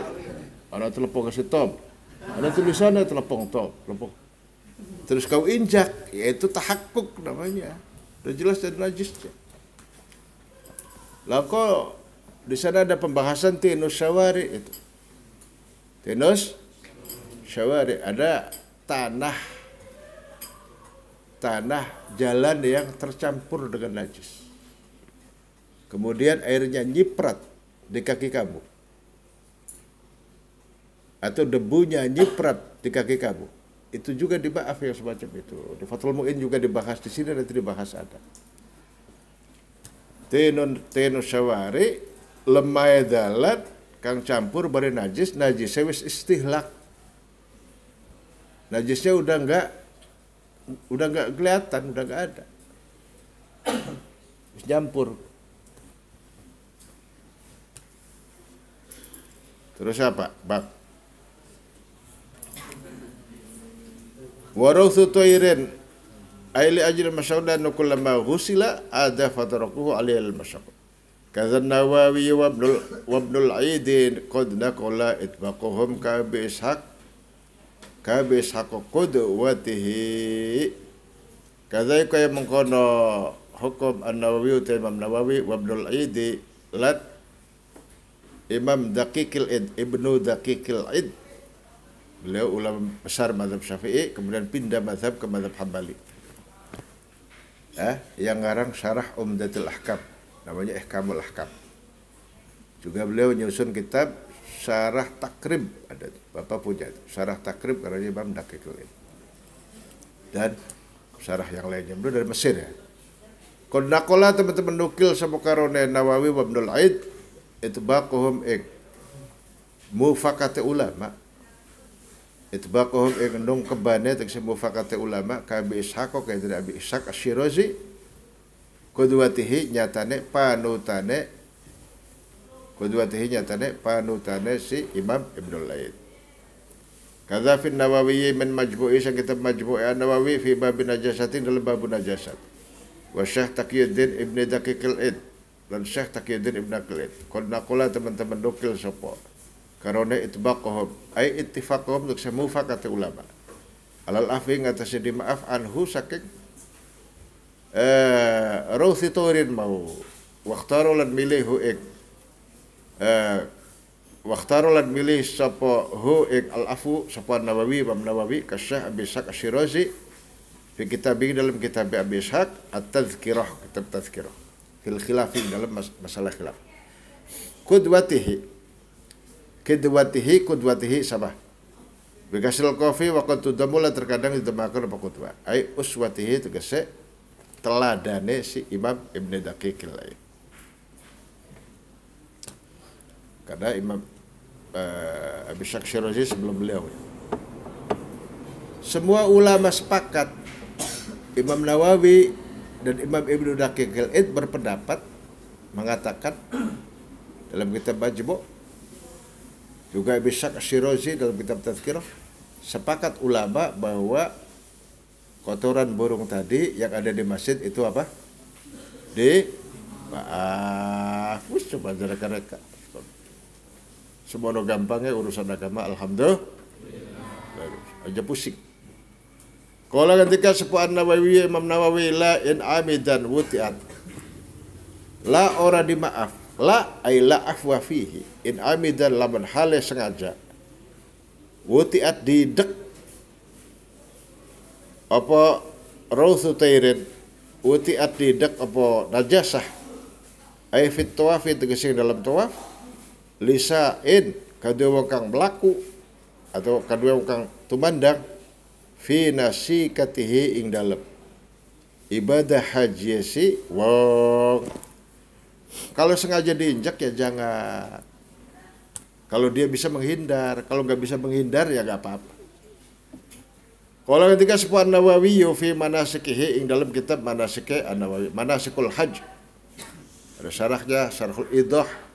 Speaker 1: ada telepon kasih top, ada tulisannya telepon top, terus kau injak, yaitu tahakkuk namanya, udah jelas ada najisnya. Lah kok di sana ada pembahasan tinus syawari itu. Tinus syawari ada tanah jalan yang tercampur dengan najis. Kemudian airnya nyiprat di kaki kamu. Atau debunya nyiprat di kaki kamu. Itu juga dibahas yang semacam itu. Di Fathul Mu'in juga dibahas di sini, nanti dibahas ada. Tinus syawari lemai dalat kang campur bari najisnya wis istihlak. Najisnya udah enggak kelihatan, udah enggak ada. Wis nyampur. Terus apa? Bab Waruthu toirin aili ajil masyaudan kullama ghusila ada fatarakuhu alil masyaqq. Kadza Nawawi wa Ibnul Aidin qad naqala itbaquhum ka bi ishaq qudwatihi. Kadza kaya mengkono hukum An-Nawawi ta Imam Nawawi wa Ibnul Aidi lat Imam Daqiqil Id Ibnu Daqiqil Id. Beliau ulama besar mazhab Syafi'i, kemudian pindah mazhab ke mazhab Hambali. Yang ngarang syarah Umdatul Ahkam, namanya Ihkamul Ahkam. Juga beliau nyusun kitab syarah takrib, ada Bapak punya syarah takrib karena Imam Daqiqil Id. Dan syarah yang lainnya beliau dari Mesir ya. Kondakola teman-teman nukil sama karone Nawawi wa Ibnul Aid itbaquhum mufaqate ulama. Itbaquhum nung kebane tegese mufaqate ulama ka Abi Ishaq kaya dari Abi Ishaq Asy-Syirazi qudwatihi nyatane panutane si Imam Ibnul Aid. Kadza fi Nawawi min majmu'i sang kitab Majmu'i Nawawi fi bab najasatin dalam bab najasat. Wa Syekh Taqiyuddin Ibnu Daqiqil Id dan Syekh Taqiyuddin Ibnu Daqiqil Id. Qad naqala teman-teman nukil sapa karena itbaqahum ay ittifaqahum untuk semufaqati ulama alal afi ngatasi di maaf anhu saking rawthi turin mau waqtaru lan milih sapa hu al afu sapa Nawawi Imam Nawawi ka Syekh Abi Ishaq Asy-Syirazi fi kitabih dalam kitab Abi Ishaq at-tazkirah kitab tazkirah fil khilaf dalam masalah khilaf qudwatihi kudwatihi sama. Bikasil kofi waktu tudamula terkadang ditemakan apa kudwa. Ai uswatihi tegese teladane si Imam Ibn Daqiqil lain. Karena Imam Abi Shak Syirazi sebelum beliau. Semua ulama sepakat, Imam Nawawi dan Imam Ibn Daqiqil Id berpendapat mengatakan dalam kitab Majmu' juga Abi Shak Syirazi dalam kitab Tazkirah sepakat ulama bahwa kotoran burung tadi yang ada di masjid itu apa? Maaf, coba mereka. Semua gampangnya urusan agama, alhamdulillah. Aja pusing. Kalau ketika sepuan Nawawi Imam Nawawi la in amidan wutiat. La ora dimaaf. La ay la afwa fihi. In amidan laman hale sengaja. Wutiat didek. Apa rauthu tairin. Wutiat didek apa najasah. Ay fit tawafi tegesi dalam tawaf. Lisain kadua wong kang mlaku atau kadua wong kang tumandang fi nasikatihi ing dalem ibadah haji si wong. Kalau sengaja diinjak ya jangan. Kalau dia bisa menghindar, kalau nggak bisa menghindar ya nggak apa-apa. Kalau ketika sepuan Nawawi fi manasikihi ing dalam kitab manasike An-Nawawi manasikul hajj ada syarahnya Syarhul Idah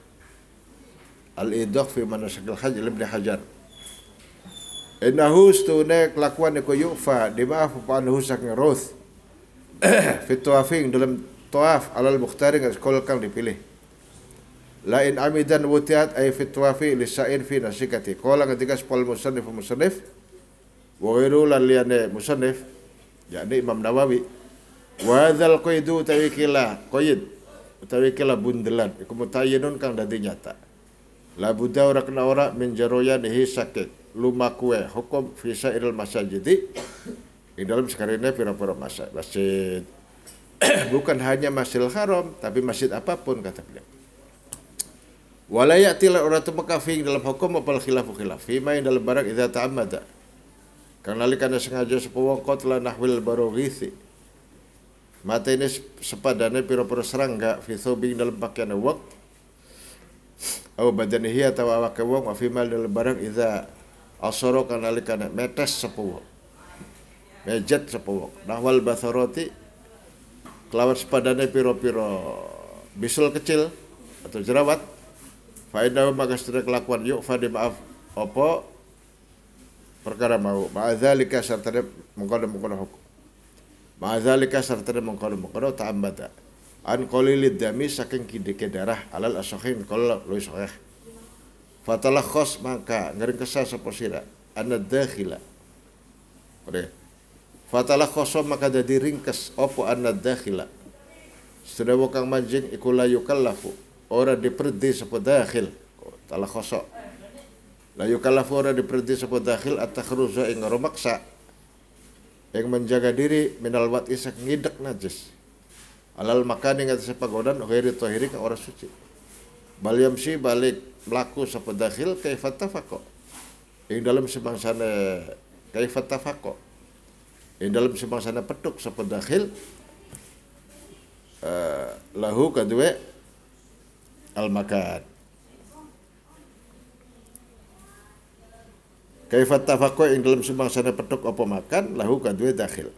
Speaker 1: Al-Idah fi manasikil hajj Ibnu Hajar. Innahu stune kelakuan iku yufa dimaaf apa anhu saking ruth fi tawafing dalam tawaf alal mukhtari ngakol kang dipilih. Lain amidan wutiat ay fi tawafi lisain fi nasikati. Qala ketika sepal musannif wa ghairu laliane musannif yakni Imam Nawawi wa dzal qaidu tawikila qaid tawikila bundelan iku mutayyinun kang dadi nyata. La budda ora kena ora min jaroyanihi sakit lumakue hukum fi sairil masajidi di dalam sekarang pira-pira masjid bukan hanya Masjidil Haram tapi masjid apapun kata beliau. Walayatil ora tumeka fi dalam hukum apal khilafu khilaf fi ma dalam barang idza ta'ammada kang nalikane sengaja sapa wong qatla nahwil baroghisi mata ini sepadane pira-pira serangga fi thobing dalam pakaian wak au badanihi atau awak wong wa fi mal dalam barang idza asara kana nalikane metes sapa wong mejet sapa wong nahwal basarati kelawan sepadane pira-pira bisul kecil atau jerawat fa inna maka sedaya kelakuan yuk fa maaf apa perkara mau ma'adzalika sartane mengkono hukum ma'adzalika sartane mengkono ta'ammada an qalilid dami saking kidike darah alal ashahin kalau luwih sahih fatalakhos maka ngringkesa sapa sira anad dakhila oke fatalakhos maka dadi ringkes apa anad dakhila sedaya kang manjing iku la yukallafu ora diperdi sapa dakhil talakhos la yukallafu ora diperdi sapa dakhil at-takhruza ing maksa yang menjaga diri minal wat'i saking ngidek najis alal makan yang atas pagodan ghairi tahiri ka ora suci bal yamsi balik melaku sapa dakhil kaifat tafaqo ing dalam semangsane kaifat tafaqo ing dalam semangsane petuk sapa dakhil lahu kadue al makan kaifat tafaqo ing dalam semangsane petuk apa makan lahu kadue dakhil.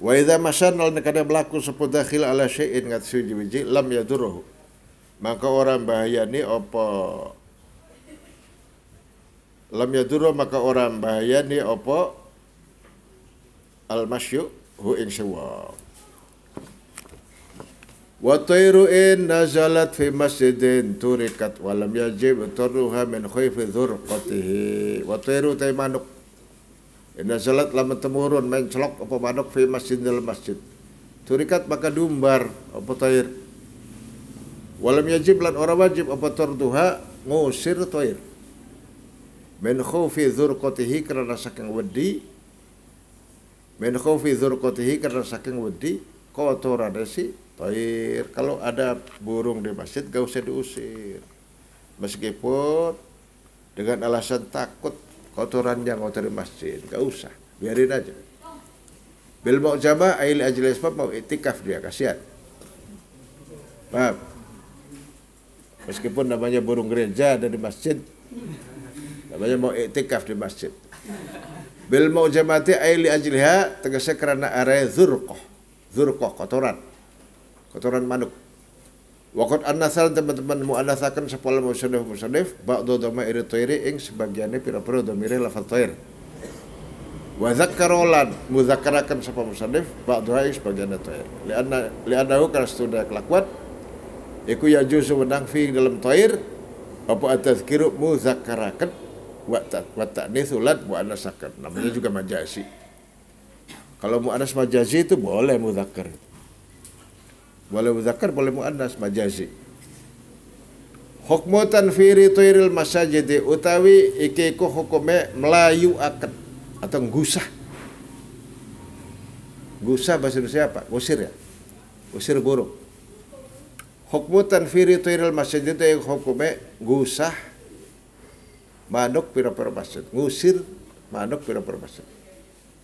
Speaker 1: Wa idza masanal nekada melaku sapa dakhil ala syai'in ngat suji lam yadurruhu maka orang bahayani apa lam yadurru maka orang bahayani apa al masyu hu ing sawa wa tayru in nazalat fi masjidin turikat wa lam yajib turruha min khayfi dhurqatihi wa tayru tay manuk nazalat lamun temurun mencelok apa manuk fi masjidil masjid turikat maka dumbar apa tayr walam yajib lan ora wajib apa turduha ngusir tayr min khaufi dzurqatihi karena saking wedi min khaufi dzurqatihi karena saking wedi kotorane si tayr. Kalau ada burung di masjid gak usah diusir meskipun dengan alasan takut kotoran yang kotori masjid, nggak usah, biarin aja. Bil mau jamaah aili ajli asbab, mau iktikaf dia, kasihan. Paham? Meskipun namanya burung gereja ada di masjid, namanya mau iktikaf di masjid. Bil mau jamaati aili ajliha, tegasnya karena area zurqoh kotoran manuk. Waqad annasal teman-teman muannatsakan sepala musannif ba'dhu dhamairi thairi ing sebagiannya pira-pira dhamire lafal thair. Wa dzakkarolan muzakkarakan sapa musannif ba'dhu ing sebagiannya thair. Li'annahu kana sudah kelakuan iku ya juzu menang fi dalam thair apa atazkiru muzakkarakan wa ta'nitsulan muannasakan. Namanya juga majazi. Kalau muannas majazi itu boleh muzakkar. Boleh muzakkar, boleh muannas majazi. Hukmu tanfiri thairil masajid utawi iki ku hukume melayu akan atau gusah. Gusah bahasa Indonesia apa? Usir ya? Usir burung. Hukmu tanfiri thairil masajid itu hukume gusah manuk pira-pira masjid. Ngusir manuk pira-pira masjid.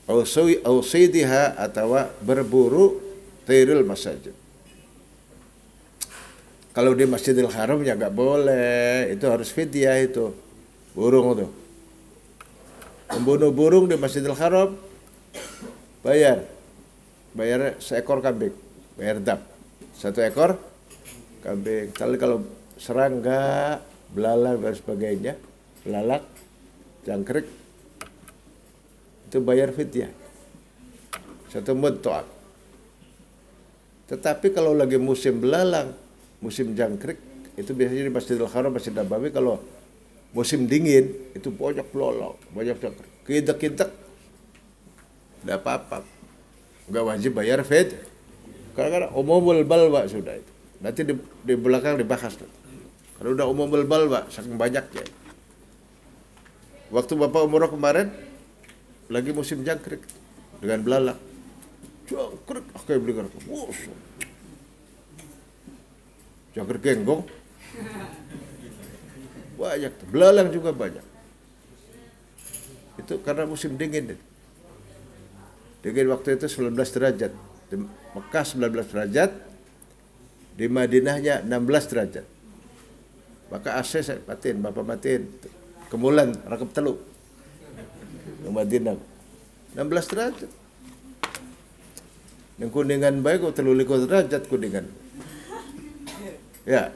Speaker 1: Au saydiha atawa berburu thairil masajid. Kalau di Masjidil Haram ya nggak boleh, itu harus fidyah itu burung itu. Membunuh burung di Masjidil Haram bayar seekor kambing, bayar dam 1 ekor kambing. Tapi kalau serangga, belalang dan sebagainya, belalak, jangkrik itu bayar fidyah 1 mud to'ak. Tetapi kalau lagi musim belalang, musim jangkrik itu biasanya di Masjidil Haram, Masjid Nabawi. Kalau musim dingin itu banyak belalang, banyak jangkrik. Kintek-kintek tidak apa-apa, nggak wajib bayar fid. Karena umumul balwa sudah itu. Nanti di belakang dibahas. Kalau udah umumul balwa saking banyaknya. Waktu Bapak umroh kemarin lagi musim jangkrik dengan belalang. Jangkrik, kayak beli garpu. Jangkrik genggong banyak, belalang juga banyak. Itu karena musim dingin. Dingin waktu itu 19 derajat. Di Mekah 19 derajat, di Madinahnya 16 derajat. Maka AC saya matiin, Bapak matiin. Kemulan, rakep telu. Di Madinah 16 derajat. Yang kuningan baik kok 23 derajat kuningan. Ya,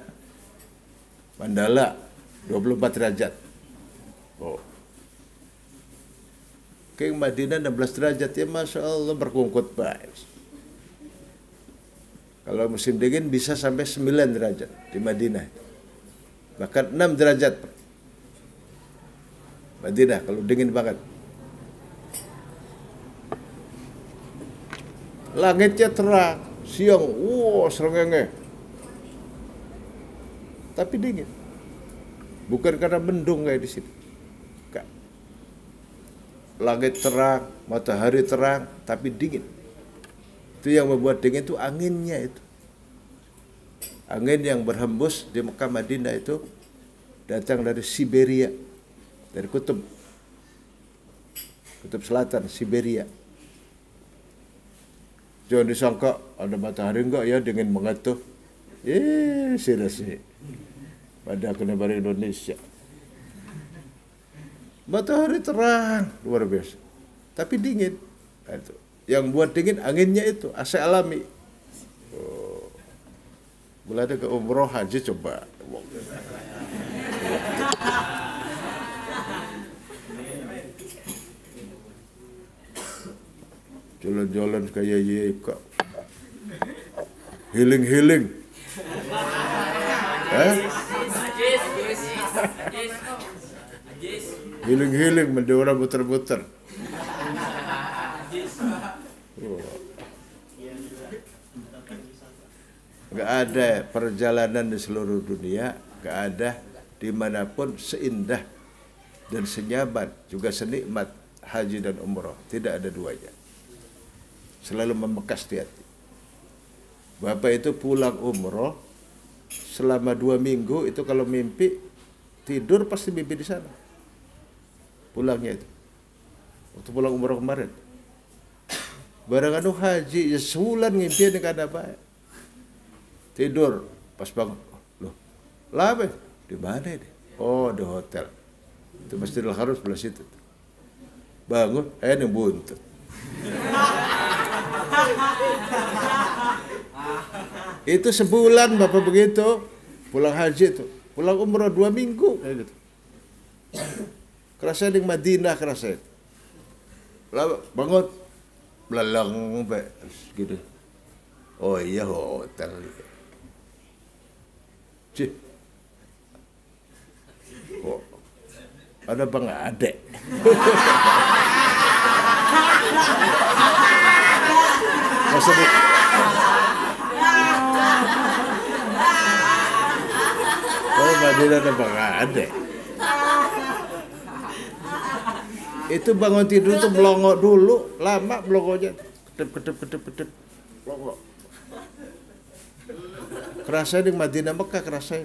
Speaker 1: Mandala 24 derajat. Oh. Ke Madinah 16 derajat ya, Masya Allah berkungkut baik. Kalau musim dingin bisa sampai 9 derajat di Madinah. Bahkan 6 derajat. Madinah kalau dingin banget. Langitnya terang, siang, serengenge. Tapi dingin. Bukan karena mendung kayak di sini. Enggak. Langit terang, matahari terang, tapi dingin. Itu yang membuat dingin itu anginnya itu. Angin yang berhembus di Mekah Madinah itu datang dari Siberia, dari kutub selatan, Siberia. Jangan disangka ada matahari enggak ya, dingin banget tuh. Sih. Pada kena bari Indonesia. Matahari terang, luar biasa. Tapi dingin. Itu. Yang buat dingin anginnya itu, AC alami. Oh. Boleh ada ke umroh haji coba. Jalan-jalan kayak Yeka. Healing. Healing mendora muter-muter. Gak ada perjalanan di seluruh dunia, gak ada dimanapun seindah dan senyaman juga senikmat haji dan umroh. Tidak ada duanya. Selalu membekas di hati. Bapak itu pulang umroh selama 2 minggu itu kalau mimpi tidur pasti mimpi di sana. pulangnya itu. Waktu pulang umroh kemarin. Barang anu haji, ya sebulan ngimpi kada baik. Tidur, pas bangun. Loh, lah apa? Di mana ini? Oh, di hotel. Itu Masjidil Haram sebelah situ. Bangun, yang buntut. Itu sebulan Bapak begitu. Pulang haji itu. Pulang umroh 2 minggu. Kayak gitu. Kerasa di Madinah kerasa. Lah bangun. Belalang gitu. Oh iya hotel. Cih. Oh, ada bang adek. Maksudnya oh Madinah ada bang adek. Itu bangun tidur tuh melongo dulu, lama melongonya, kedip, melongo. Kerasa di Madinah Mekah kerasa.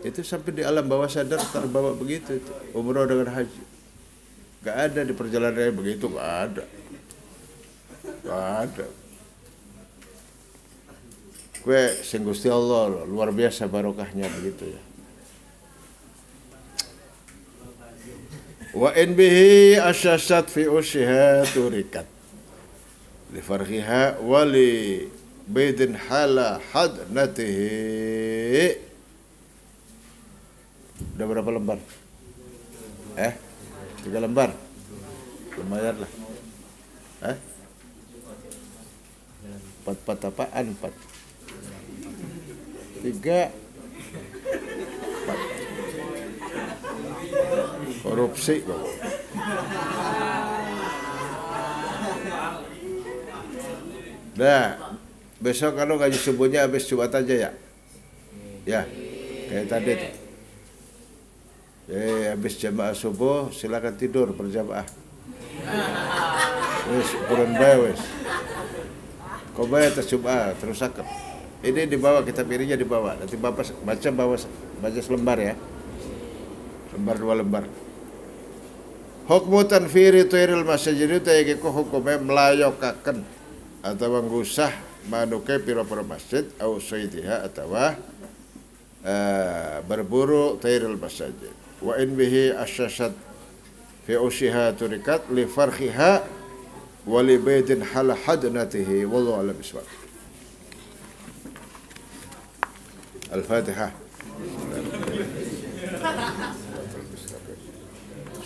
Speaker 1: Itu sampai di alam bawah sadar terbawa begitu itu. Umroh dengan haji. Gak ada di perjalanannya begitu, gak ada. Kue sing Gusti Allah luar biasa barokahnya begitu ya. Wa in bihi asyasat fi ushiha turikat li farhiha wa li baidin hala hadnatihi. Udah berapa lembar? 3 lembar. Lumayan lah. 4 apaan? 4 3 korupsi kok. Nah, besok kalau gaji subuhnya habis Jumat aja ya. Ya, kayak tadi tuh. Habis jamaah subuh silakan tidur berjamaah. Wes kurang bae wes. Kau bae atas Jumat terus sakit. Ini dibawa kitab irinya dibawa. Nanti Bapak baca selembar ya. Lembar 2 lembar. Hukmu tanfiri tuiril masjid itu yaiku hukumnya melayokaken atau menggusah manuke pira-pira masjid au sayyidiha atau berburu tuiril masjid. Wa in bihi asyasat fi ushiha turikat li farhiha wa li baidin hal hadnatihi wallahu a'lam bishawab. Al-Fatihah.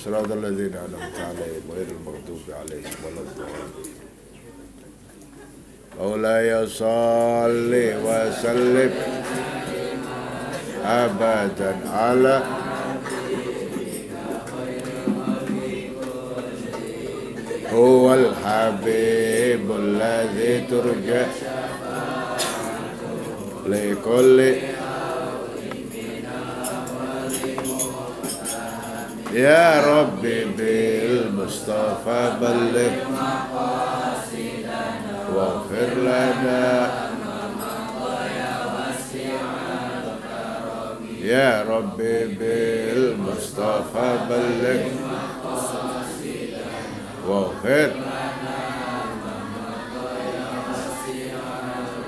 Speaker 1: صراط الذين أنعمت عليهم غير المغضوب عليهم ولا الضالين. مولاي صل وسلم أبدا على هو الحبيب الذي ترجى لكل يا ربي بالمصطفى بلغ واغفر لنا يا ربي بالمصطفى بلغ واغفر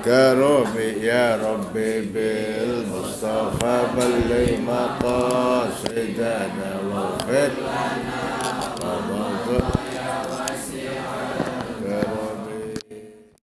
Speaker 1: كرمي يا ربي بالمصطفى بلغ مقاصدنا واغفر